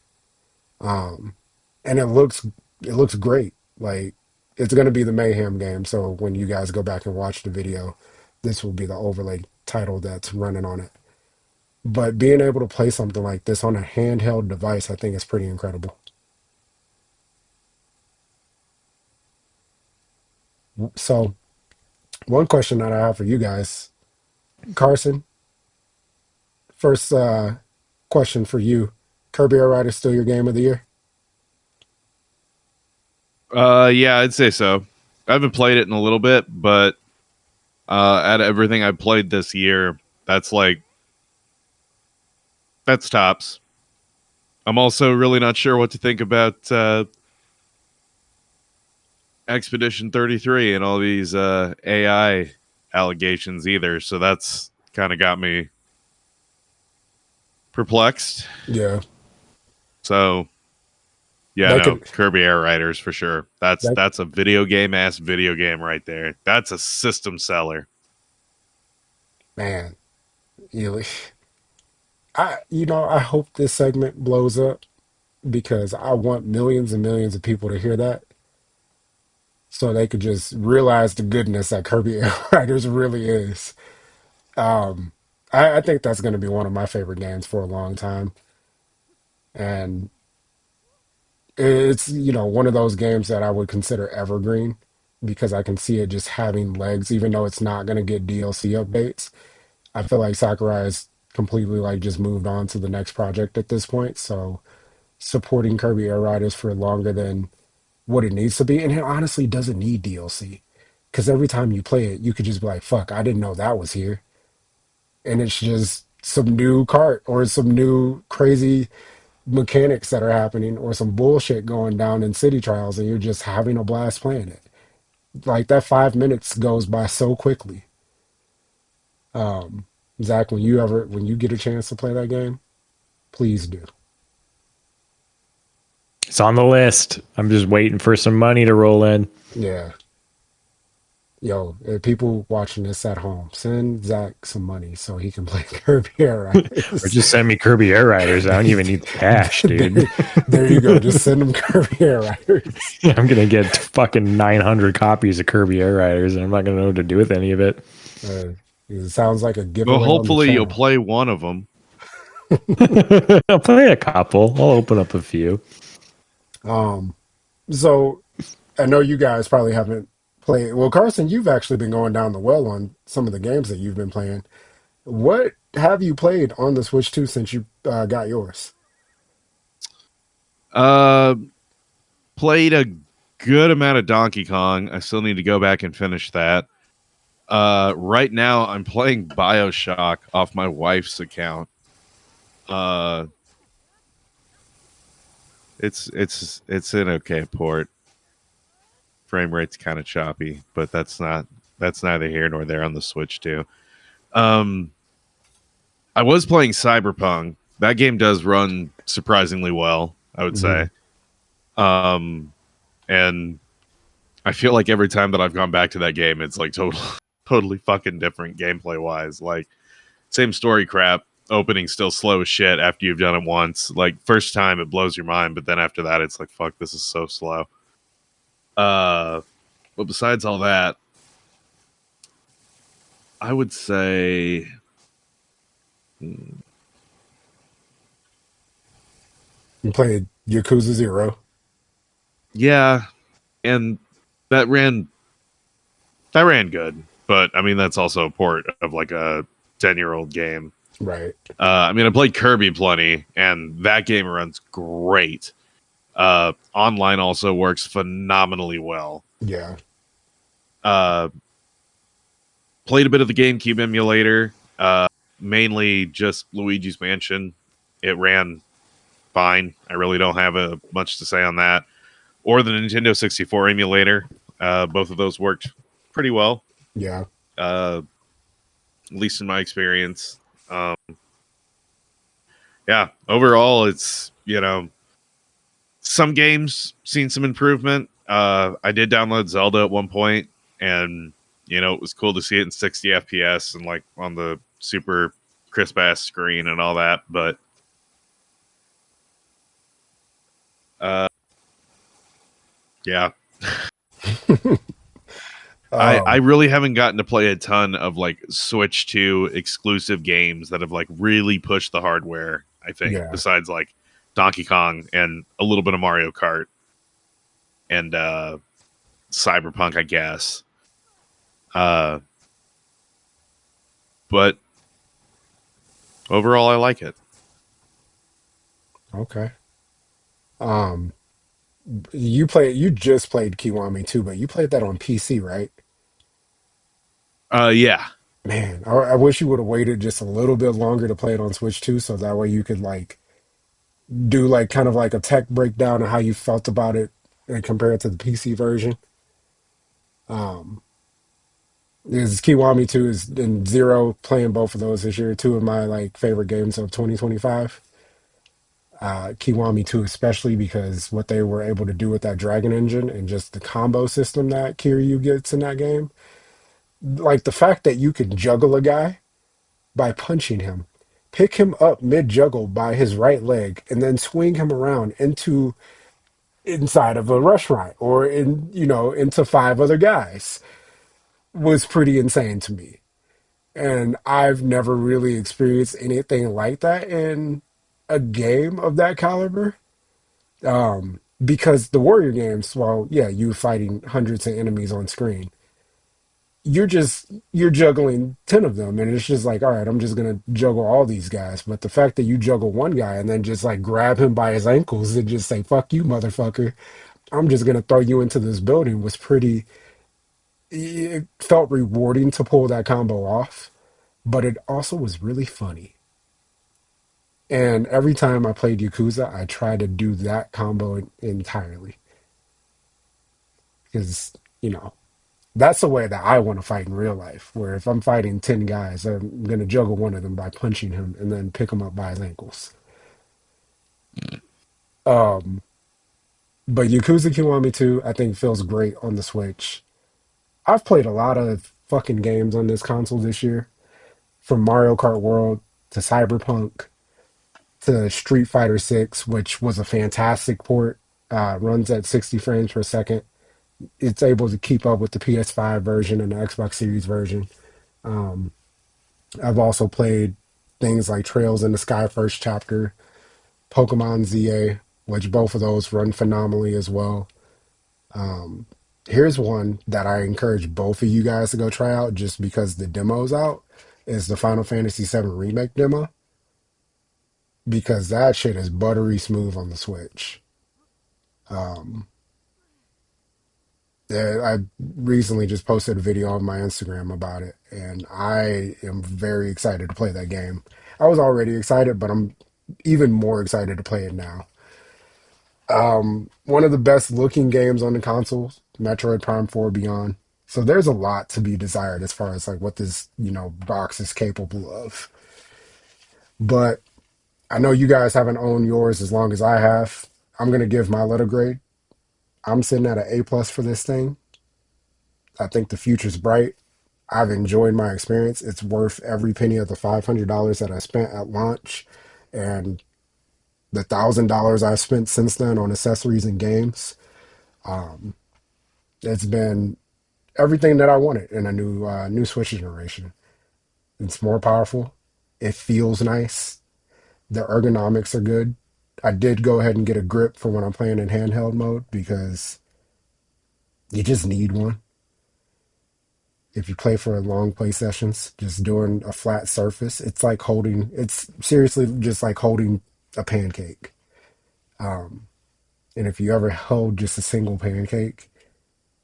Um, and it looks great. Like it's gonna be the Mayhem game. So when you guys go back and watch the video, this will be the overlay title that's running on it. But being able to play something like this on a handheld device, I think is pretty incredible. So one question that I have for you guys, Carson, first question for you. Kirby Air Ride is still your game of the year?
Yeah, I'd say so. I haven't played it in a little bit, but out of everything I've played this year, that's like that's tops. I'm also really not sure what to think about Expedition 33 and all these AI allegations either. So that's kind of got me perplexed.
Yeah.
So yeah,
They
no,
could
Kirby Air Riders for sure. That's
that
that's a video game ass video game right there. That's a system seller.
man, you I hope this segment blows up because I want millions and millions of people to hear that so they could just realize the goodness that Kirby Air Riders really is. Um, I think that's going to be one of my favorite games for a long time, and it's one of those games that I would consider evergreen because I can see it just having legs, even though it's not going to get DLC updates. I feel like Sakurai has completely like just moved on to the next project at this point, so supporting Kirby Air Riders for longer than what it needs to be, and it honestly doesn't need DLC because every time you play it, you could just be like, "Fuck, I didn't know that was here," and it's just some new cart or some new crazy mechanics that are happening or some bullshit going down in city trials, and you're just having a blast playing it. Like that 5 minutes goes by so quickly. Um, Zach, when you get a chance to play that game, please do.
It's on the list. I'm just waiting for some money to roll in.
Yeah. Yo, people watching this at home, send Zach some money so he can play Kirby Air
Or
Riders.
just send me Kirby Air Riders. I don't even need the cash, dude.
there, there you go. Just send them Kirby Air Riders.
I'm gonna get fucking 900 copies of Kirby Air Riders, and I'm not gonna know what to do with any of it.
It sounds like a
Well,
giveaway on the
hopefully you'll
channel.
play one of them.
I'll play a couple. I'll open up a few.
Um, so I know you guys probably haven't played. Well, Carson, you've actually been going down the well on some of the games that you've been playing. What have you played on the Switch 2 since you got yours?
Uh, Played a good amount of Donkey Kong. I still need to go back and finish that. Right now I'm playing BioShock off my wife's account. Uh, it's an okay port. Frame rate's kind of choppy, but that's neither here nor there on the Switch too. Um, I was playing Cyberpunk. That game does run surprisingly well, I would
Hmm.
say. And I feel like every time that I've gone back to that game, it's like totally fucking different gameplay wise. Like same story crap. Opening still slow as shit after you've done it once. Like first time it blows your mind, but then after that it's like fuck, this is so slow. But besides all that, I would say
You played Yakuza Zero,
yeah, and that ran that ran good. But I mean that's also a port of like a 10-year-old game.
right?
I mean, I played Kirby plenty, and that game runs great. Online also works phenomenally well.
Yeah,
Uh, Played a bit of the GameCube emulator, mainly just Luigi's Mansion. It ran fine. I really don't have much to say on that. Or the Nintendo 64 emulator. Both of those worked pretty well,
yeah.
at least in my experience. Um, yeah, overall, it's, some games seen some improvement. I did download Zelda at one point, and it was cool to see it in 60 FPS and like on the super crisp ass screen and all that. But uh, yeah, I
Um,
really haven't gotten to play a ton of like Switch 2 exclusive games that have like really pushed the hardware. I think
yeah.
besides like Donkey Kong and a little bit of Mario Kart and Cyberpunk, I guess. Uh, but overall, I like it.
Okay. Um, you just played Kiwami too, but you played that on PC, right?
Yeah.
Man, I wish you would have waited just a little bit longer to play it on Switch too, so that way you could like do like kind of like a tech breakdown of how you felt about it and compare it to the PC version. Um, is Kiwami 2 is and Zero playing both of those this year, two of my like favorite games of 2025. Kiwami 2 especially because what they were able to do with that Dragon engine and just the combo system that Kiryu gets in that game. Like the fact that you can juggle a guy by punching him. pick him up mid juggle by his right leg, and then swing him around into inside of a restaurant or into five other guys was pretty insane to me. And I've never really experienced anything like that in a game of that caliber. Because the Warrior games, well, yeah, you're fighting hundreds of enemies on screen. You're juggling 10 of them, and it's just like, all right, I'm just gonna juggle all these guys. But the fact that you juggle one guy and then just like grab him by his ankles and just say, fuck you, motherfucker, I'm just gonna throw you into this building was pretty, it felt rewarding to pull that combo off, but it also was really funny. And every time I played Yakuza, I tried to do that combo entirely because, you know, that's the way that I want to fight in real life. Where if I'm fighting 10 guys, I'm going to juggle one of them by punching him and then pick him up by his ankles. Um, but Yakuza Kiwami 2, I think feels great on the Switch. I've played a lot of fucking games on this console this year, from Mario Kart World to Cyberpunk to Street Fighter 6, which was a fantastic port. Runs at 60 frames per second. It's able to keep up with the PS5 version and the Xbox Series version. Um, I've also played things like Trails in the Sky First Chapter, Pokemon ZA, which both of those run phenomenally as well. Um, Here's one that I encourage both of you guys to go try out just because the demo's out, is the Final Fantasy VII Remake demo, because that shit is buttery smooth on the Switch. Um, I recently just posted a video on my Instagram about it, and I am very excited to play that game. I was already excited, but I'm even more excited to play it now. One of the best looking games on the console, Metroid Prime 4 Beyond. So there's a lot to be desired as far as like what this, box is capable of. But I know you guys haven't owned yours as long as I have. I'm gonna give my letter grade. I'm sitting at an A plus for this thing. I think the future's bright. I've enjoyed my experience. It's worth every penny of the $500 that I spent at launch, and the $1,000 I've spent since then on accessories and games. Um, it's been everything that I wanted in a new Switch generation. It's more powerful. It feels nice. The ergonomics are good. I did go ahead and get a grip for when I'm playing in handheld mode because you just need one. If you play for long play sessions, just doing a flat surface, it's seriously just like holding a pancake. Um, and if you ever hold just a single pancake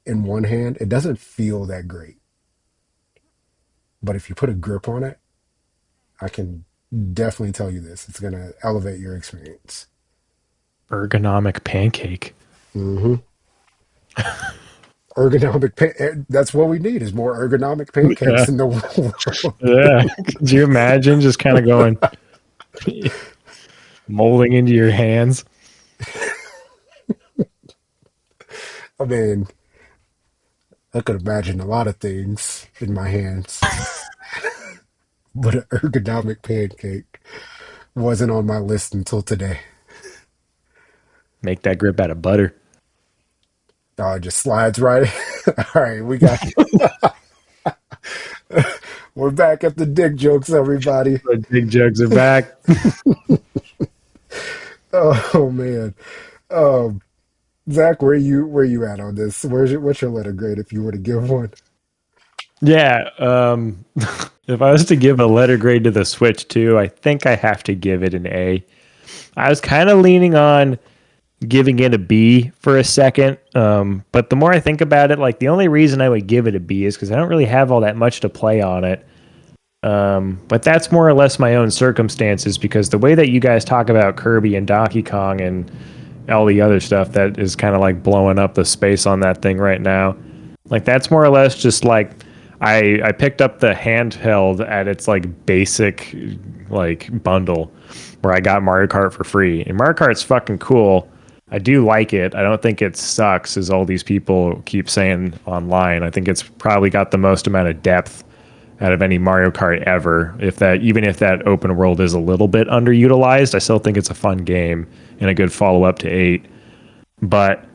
in one hand, it doesn't feel that great. But if you put a grip on it, I can definitely tell you this. It's going to elevate your experience.
Ergonomic pancake.
Mm-hmm. That's what we need is more ergonomic
Yeah.
pancakes in the world.
Yeah. Could you imagine just kind of going molding into your hands?
I mean, I could imagine a lot of things in my hands, but an ergonomic pancake wasn't on my list until today.
Make that grip out of butter.
Oh, it just slides right. All right, we're back at the dick jokes, everybody.
The big jugs are back.
Oh man. Um, Zach, where you at on this? What's your letter grade if you were to give one?
Yeah. If I was to give a letter grade to the Switch 2, I think I have to give it an A. I was kind of leaning on giving it a B for a second. But the more I think about it, like the only reason I would give it a B is because I don't really have all that much to play on it. But that's more or less my own circumstances because the way that you guys talk about Kirby and Donkey Kong and all the other stuff that is kind of like blowing up the space on that thing right now, like that's more or less just like I picked up the handheld at its like basic like bundle where I got Mario Kart for free. And Mario Kart's fucking cool. I do like it. I don't think it sucks as all these people keep saying online. I think it's probably got the most amount of depth out of any Mario Kart ever. Even if that open world is a little bit underutilized, I still think it's a fun game and a good follow up to 8. But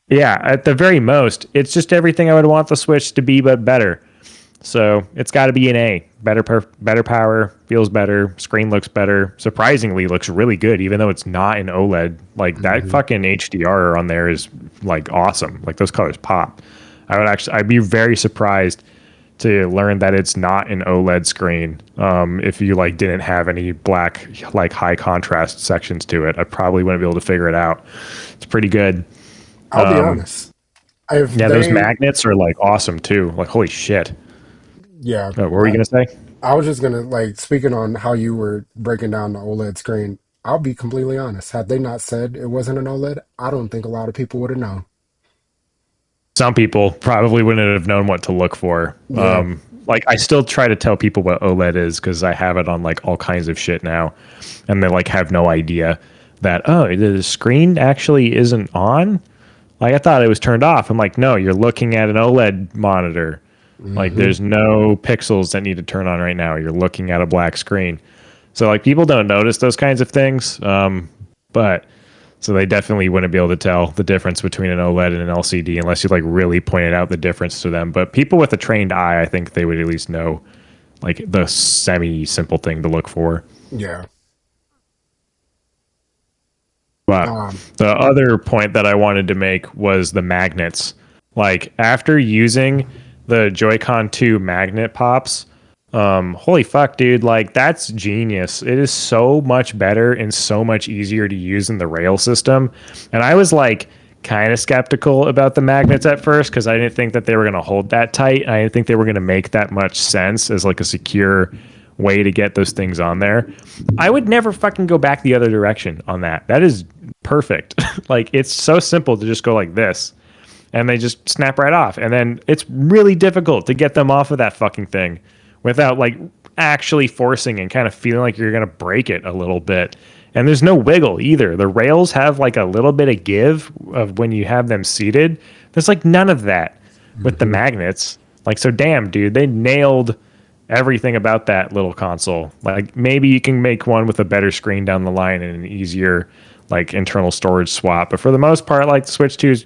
yeah, at the very most, it's just everything I would want the Switch to be, but better. So it's got to be an A. Better power, feels better, screen looks better. Surprisingly, looks really good, even though it's not an OLED. Like that fucking HDR on there is like awesome. Like those colors pop. I'd be very surprised to learn that it's not an OLED screen. If you like didn't have any black like high contrast sections to it, I probably wouldn't be able to figure it out. It's pretty good.
I'll be honest. If
Yeah, those
they,
magnets are like awesome too. Like holy shit.
yeah,
What were you gonna say?
I was just gonna like speaking on how you were breaking down the OLED screen. I'll be completely honest. Had they not said it wasn't an OLED, I don't think a lot of people would have known.
Some people probably wouldn't have known what to look for.
Yeah.
Like I still try to tell people what OLED is because I have it on like all kinds of shit now, and they like have no idea that the screen actually isn't on. Like I thought it was turned off. I'm like, no, you're looking at an OLED monitor. Like
Hmm.
there's no pixels that need to turn on right now. You're looking at a black screen. So like people don't notice those kinds of things. But so they definitely wouldn't be able to tell the difference between an OLED and an LCD unless you like really pointed out the difference to them. But people with a trained eye, I think they would at least know like the semi simple thing to look for.
Yeah.
But
Um.
the other point that I wanted to make was the magnets. Like after using the Joy-Con 2 magnet pops, holy fuck, dude, like that's genius. It is so much better and so much easier to use in the rail system. And I was like kind of skeptical about the magnets at first because I didn't think that they were going to hold that tight. I didn't think they were going to make that much sense as like a secure way to get those things on there. I would never fucking go back the other direction on that. That is perfect. Like it's so simple to just go like this and they just snap right off. And then it's really difficult to get them off of that fucking thing without like actually forcing and kind of feeling like you're going to break it a little bit. And there's no wiggle either. The rails have like a little bit of give of when you have them seated. There's like none of that with the
Mhm.
magnets. Like, so damn, dude, they nailed everything about that little console. Like, maybe you can make one with a better screen down the line and an easier, like, internal storage swap. But for the most part, like, the Switch 2 is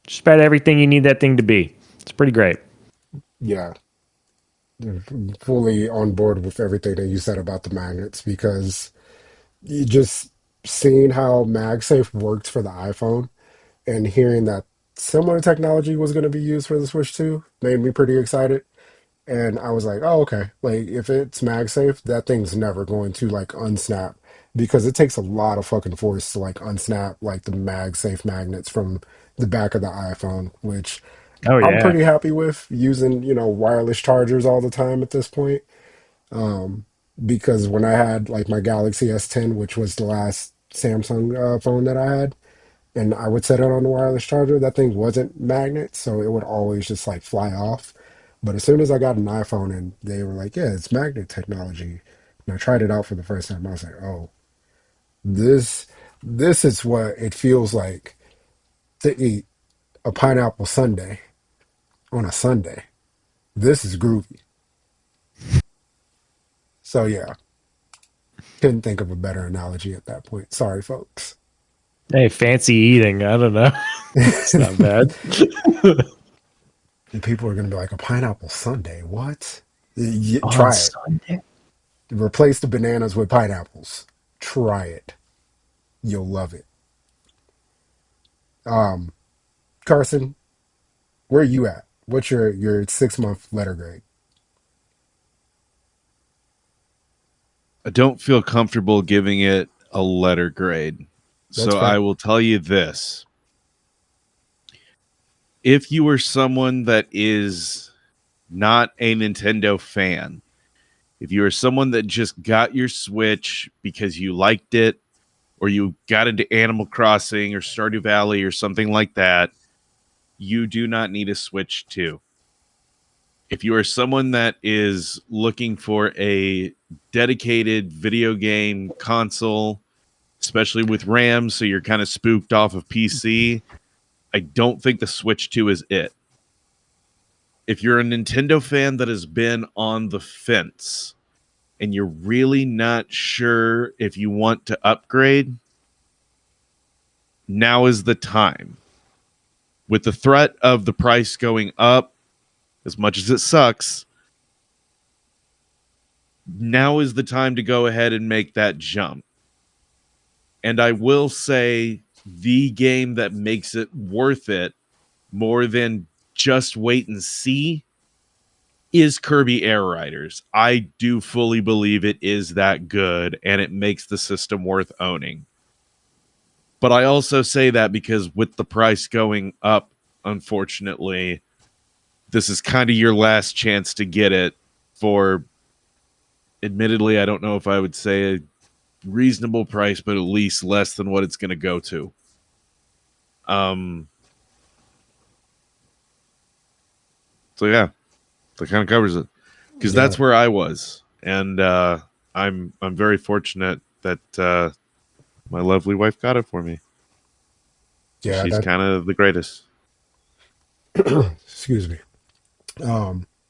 just about everything you need that thing to be. It's pretty great.
Yeah. Fully on board with everything that you said about the magnets because you just seeing how MagSafe worked for the iPhone and hearing that similar technology was going to be used for the Switch 2 made me pretty excited. And I was like, oh, okay. Like, if it's MagSafe, that thing's never going to like unsnap because it takes a lot of fucking force to like unsnap like the MagSafe magnets from the back of the iPhone, which
Oh,
I'm
yeah.
pretty happy with using, wireless chargers all the time at this point. Um, because when I had like my Galaxy S10, which was the last Samsung phone that I had, and I would set it on the wireless charger. That thing wasn't magnet, so it would always just like fly off. But as soon as I got an iPhone and they were like, "Yeah, it's magnet technology," and I tried it out for the first time, I was like, "Oh, this this is what it feels like to eat a pineapple sundae on a Sunday. This is groovy." So yeah, couldn't think of a better analogy at that point. Sorry, folks.
Hey, fancy eating. I don't know. It's not bad.
And people are gonna be like, "A pineapple sundae? What?
On
Try it.
Sunday?
Replace the bananas with pineapples. Try it. You'll love it." Um, Carson, where are you at? What's your 6 month letter grade?
I don't feel comfortable giving it a letter grade.
That's
So I
fair.
will tell you this. If you are someone that is not a Nintendo fan, if you are someone that just got your Switch because you liked it, or you got into Animal Crossing or Stardew Valley or something like that, you do not need a Switch 2. If you are someone that is looking for a dedicated video game console, especially with RAM, so you're kind of spooked off of PC, I don't think the Switch 2 is it. if you're a Nintendo fan that has been on the fence and you're really not sure if you want to upgrade, now is the time. With the threat of the price going up, as much as it sucks, now is the time to go ahead and make that jump. And I will say the game that makes it worth it more than just wait and see is Kirby Air Riders. I do fully believe it is that good, and it makes the system worth owning. But I also say that because with the price going up, unfortunately, this is kind of your last chance to get it for, admittedly, I don't know if I would say a reasonable price, but at least less than what it's going to go to. So yeah, that kind of covers it, because
Yeah.
that's where I was, and I'm very fortunate that my lovely wife got it for me.
Yeah,
She's
that
kind of the greatest.
excuse me.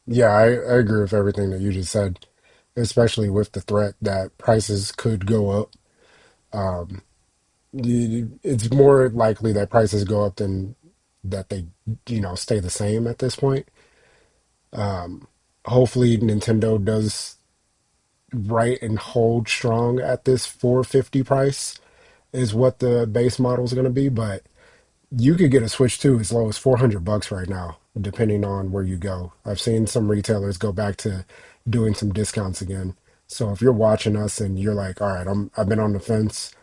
Yeah, I agree with everything that you just said, especially with the threat that prices could go up. Um, it's more likely that prices go up than that they, stay the same at this point. Um, Hopefully Nintendo does right and hold strong at this 450 price is what the base model is going to be, but you could get a Switch 2 as low as $400 right now, depending on where you go. I've seen some retailers go back to doing some discounts again. So if you're watching us and you're like, all right, I've been on the fence,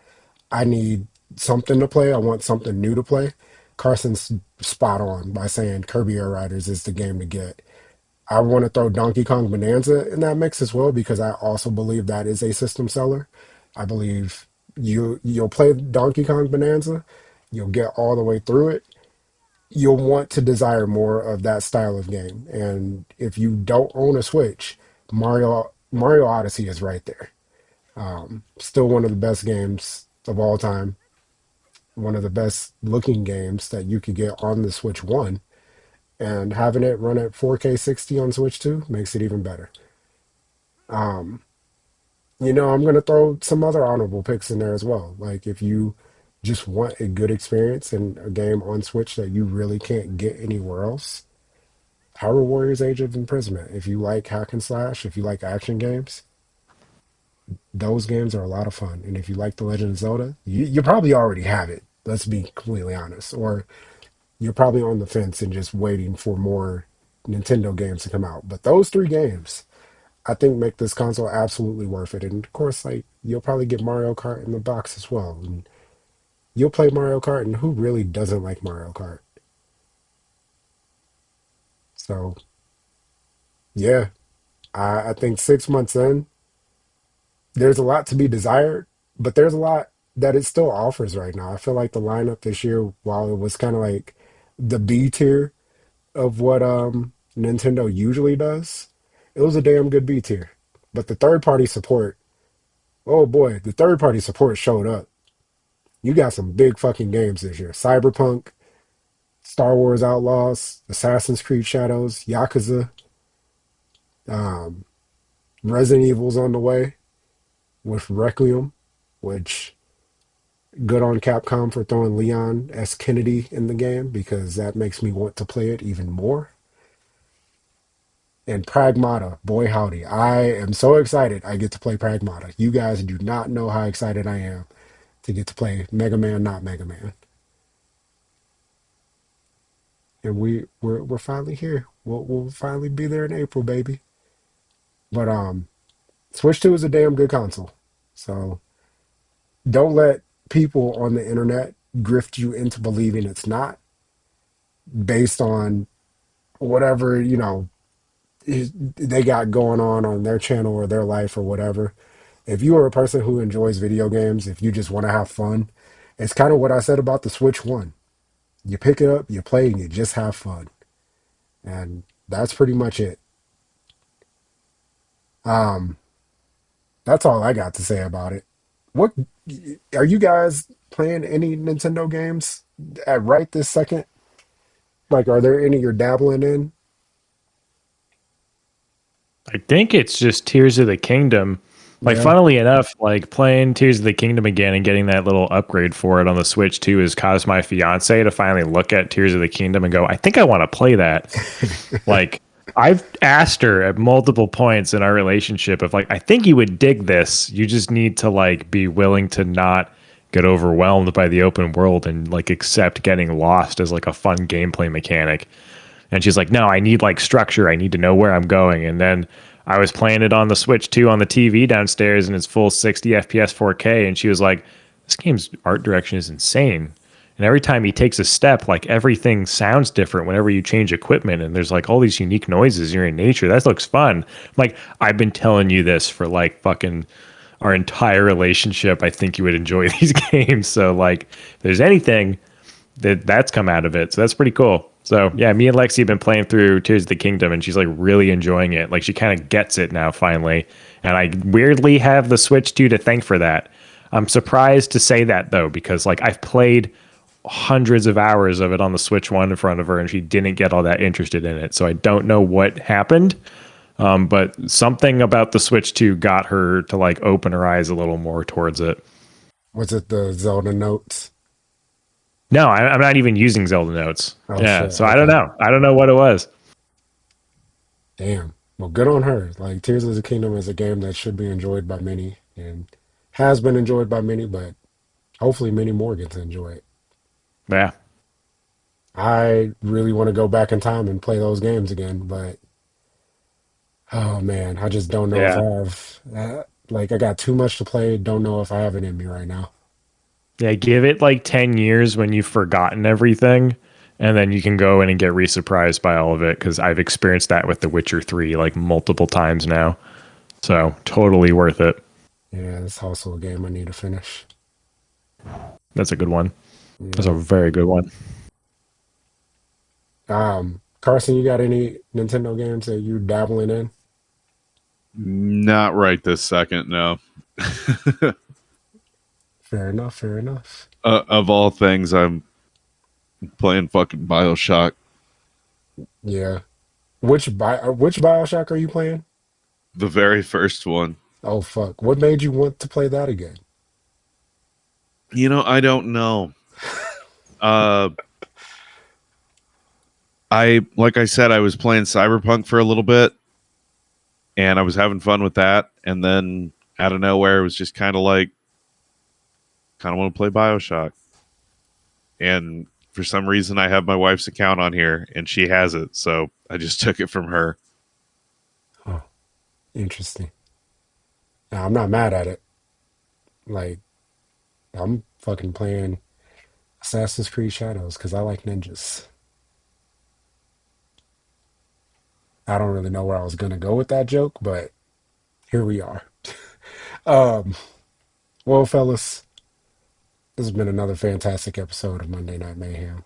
I need something to play, I want something new to play. Carson's spot on by saying Kirby Air Riders is the game to get. I want to throw Donkey Kong Bonanza in that mix as well because I also believe that is a system seller. I believe you'll play Donkey Kong Bonanza, you'll get all the way through it. You'll want to desire more of that style of game. And if you don't own a Switch, Mario Odyssey is right there. Still one of the best games of all time. One of the best looking games that you could get on the Switch One, and having it run at 4K 60 on Switch 2 makes it even better. Um, I'm going to throw some other honorable picks in there as well. Like if you just want a good experience and a game on Switch that you really can't get anywhere else, Hyrule Warriors Age of Imprisonment. If you like hack and slash, if you like action games, those games are a lot of fun. And if you like The Legend of Zelda, you probably already have it. Let's be completely honest. Or you're probably on the fence and just waiting for more Nintendo games to come out. But those three games, I think, make this console absolutely worth it. And of course, like you'll probably get Mario Kart in the box as well. And you'll play Mario Kart, and who really doesn't like Mario Kart? So yeah, I think 6 months in, there's a lot to be desired, but there's a lot that it still offers right now. I feel like the lineup this year, while it was kind of like the B tier of what Nintendo usually does, it was a damn good B tier. But the third party support, oh boy, the third party support showed up. You got some big fucking games this year. Cyberpunk, Star Wars Outlaws, Assassin's Creed Shadows, Yakuza, um, Resident Evil's on the way with Requiem, which good on Capcom for throwing Leon S. Kennedy in the game because that makes me want to play it even more. And Pragmata, boy howdy, I am so excited I get to play Pragmata. You guys do not know how excited I am to get to play Mega Man, not Mega Man. And we're finally here. We'll finally be there in April, baby. But Switch 2 is a damn good console. So don't let people on the internet grift you into believing it's not based on whatever, they got going on their channel or their life or whatever. If you are a person who enjoys video games, if you just want to have fun, it's kind of what I said about the Switch 1. You pick it up, you play, and you just have fun. And that's pretty much it. Um, that's all I got to say about it. What are you guys playing any Nintendo games at right this second? Like, are there any you're dabbling in?
I think it's just Tears of the Kingdom. Like,
Yeah.
funnily enough, like playing Tears of the Kingdom again and getting that little upgrade for it on the Switch too has caused my fiance to finally look at Tears of the Kingdom and go, I think I want to play that. Like, I've asked her at multiple points in our relationship of like, I think you would dig this. You just need to like be willing to not get overwhelmed by the open world and like accept getting lost as like a fun gameplay mechanic. And she's like, no, I need like structure. I need to know where I'm going. And then I was playing it on the Switch too on the TV downstairs and it's full 60 FPS 4K. And she was like, this game's art direction is insane. And every time he takes a step, like everything sounds different whenever you change equipment. And there's like all these unique noises. You're in nature. That looks fun. I'm like, I've been telling you this for like fucking our entire relationship. I think you would enjoy these games. So like, if there's anything that's come out of it. So that's pretty cool. So yeah, me and Lexi have been playing through Tears of the Kingdom and she's like really enjoying it. Like she kind of gets it now finally. And I weirdly have the Switch 2 to thank for that. I'm surprised to say that though, because like I've played hundreds of hours of it on the Switch 1 in front of her and she didn't get all that interested in it. So I don't know what happened. But something about the Switch 2 got her to like open her eyes a little more towards it.
Was it the Zelda notes?
No, I'm not even using Zelda notes.
Oh
Yeah,
shit.
so I don't
Okay.
know. I don't know what it was.
Damn. Well, good on her. Like Tears of the Kingdom is a game that should be enjoyed by many and has been enjoyed by many, but hopefully many more get to enjoy it.
Yeah,
I really want to go back in time and play those games again, but oh man, I just don't know if
yeah,
I have like I got too much to play. Don't know if I have it in me right now.
yeah. Give it like 10 years when you've forgotten everything, and then you can go in and get re-surprised by all of it. Because I've experienced that with The Witcher 3 like multiple times now. So totally worth it.
Yeah, it's also a game I need to finish.
That's a good one. That's a
Yeah.
very good one.
Carson, you got any Nintendo games that you dabbling in?
Not right this second, no.
Fair enough, fair enough.
Of all things, I'm playing fucking Bioshock.
Yeah. Which Bioshock are you playing?
The very first one.
Oh fuck. What made you want to play that again?
I don't know. Uh, like I said, I was playing Cyberpunk for a little bit, and I was having fun with that. And then out of nowhere, it was just kind of like, kind of want to play Bioshock. And for some reason, I have my wife's account on here, and she has it, so I just took it from her.
Oh, interesting. Now, I'm not mad at it. Like, I'm fucking playing Assassin's Creed Shadows because I like ninjas. I don't really know where I was gonna go with that joke, but here we are. Um, well, fellas, this has been another fantastic episode of Monday Night Mayhem.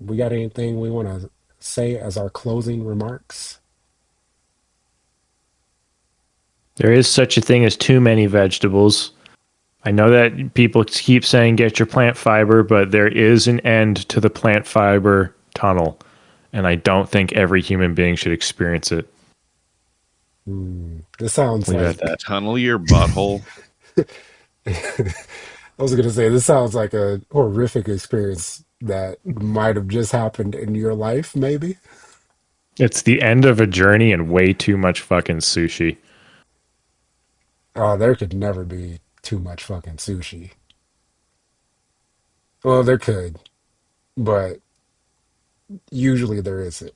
We got anything we want to say as our closing remarks?
There is such a thing as too many vegetables. I know that people keep saying get your plant fiber, but there is an end to the plant fiber tunnel. And I don't think every human being should experience it.
This sounds
Leave it
like
at that.
Tunnel your butthole.
I was gonna say this sounds like a horrific experience that might have just happened in your life, maybe.
It's the end of a journey and way too much fucking sushi.
Oh, there could never be too much fucking sushi. Well, there could, but usually there isn't.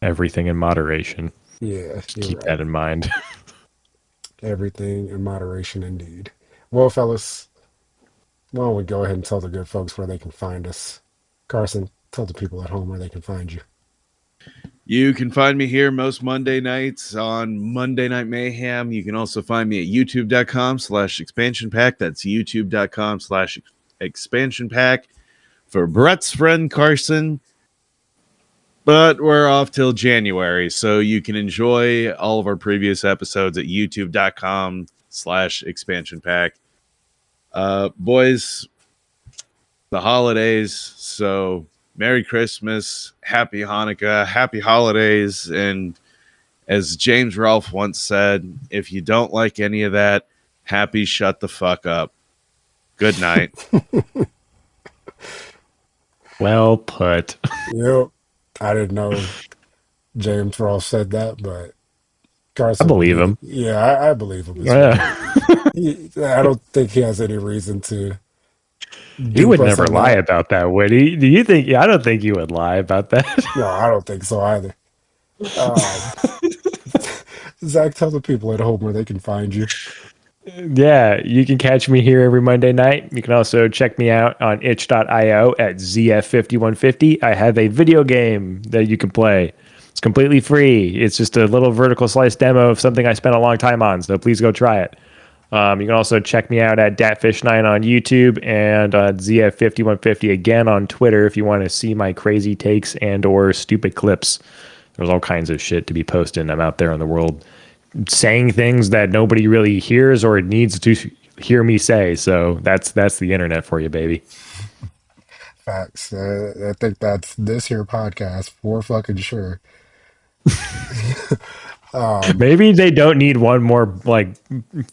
Everything in moderation.
Yeah,
Just
you're
keep
right.
that in mind.
Everything in moderation, indeed. Well, fellas, why don't we go ahead and tell the good folks where they can find us? Carson, tell the people at home where they can find you.
You can find me here most Monday nights on Monday Night Mayhem. You can also find me at youtube.com/expansion pack. That's youtube.com/expansion pack. For Brett's friend Carson. But we're off till January, so you can enjoy all of our previous episodes at youtube.com/expansion pack. Boys, the holidays, so Merry Christmas, Happy Hanukkah, Happy Holidays, and As James Rolfe once said, if you don't like any of that, happy shut the fuck up. Good night.
Well put.
Yep. I didn't know James Ross said that, but
I
Carson would
believe
be.
him.
Yeah, I believe him as well.
Yeah.
I don't think he has any reason to
He
dupe
would
us
never
on
lie
that.
about that, would he? Do you think? I don't think he would lie about that.
No, I don't think so either. Um, Zach, tell the people at home where they can find you.
Yeah, you can catch me here every Monday night. You can also check me out on itch.io at ZF5150. I have a video game that you can play. It's completely free. It's just a little vertical slice demo of something I spent a long time on, so please go try it. You can also check me out at datfish9 on YouTube and ZF5150 again on Twitter if you want to see my crazy takes and or stupid clips. There's all kinds of shit to be posting. I'm out there in the world saying things that nobody really hears or needs to hear me say. So that's the internet for you, baby.
Facts. I think that's this here podcast for fucking sure. Um,
Maybe they don't need one more like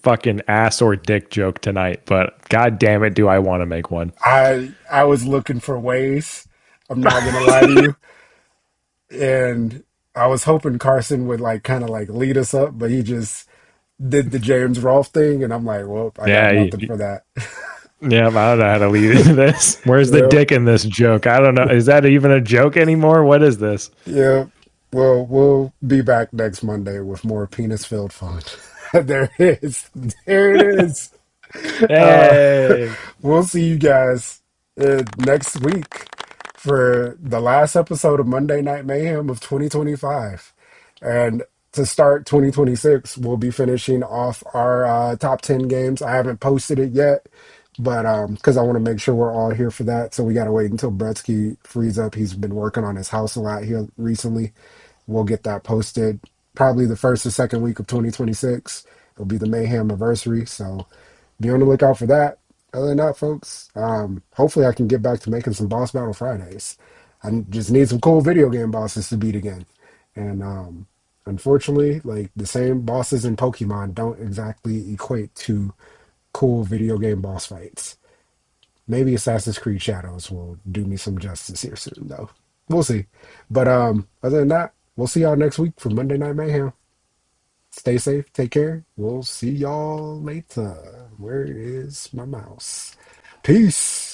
fucking ass or dick joke tonight, but god damn it, do I want to make one.
I was looking for ways. I'm not gonna lie to you, and I was hoping Carson would like kind of like lead us up, but he just did the James Rolfe thing, and I'm like, well, I got
Yeah,
nothing for that.
yeah, I don't know how to lead into this. Where's the
Yep,
dick in this joke? I don't know. Is that even a joke anymore? What is this?
yep. Well, we'll be back next Monday with more penis-filled fun. There it is. There it is. Uh,
Hey.
we'll see you guys next week for the last episode of Monday Night Mayhem of 2025. And to start 2026, we'll be finishing off our top 10 games. I haven't posted it yet, but because I want to make sure we're all here for that. So we got to wait until Bretsky frees up. He's been working on his house a lot here recently. We'll get that posted probably the first or second week of 2026. It'll be the Mayhem anniversary. So be on the lookout for that. Other than that, folks, hopefully I can get back to making some Boss Battle Fridays. I just need some cool video game bosses to beat again. And unfortunately, like the same bosses in Pokemon don't exactly equate to cool video game boss fights. Maybe Assassin's Creed Shadows will do me some justice here soon, though. We'll see. But other than that, we'll see y'all next week for Monday Night Mayhem. Stay safe. Take care. We'll see y'all later. Where is my mouse? Peace.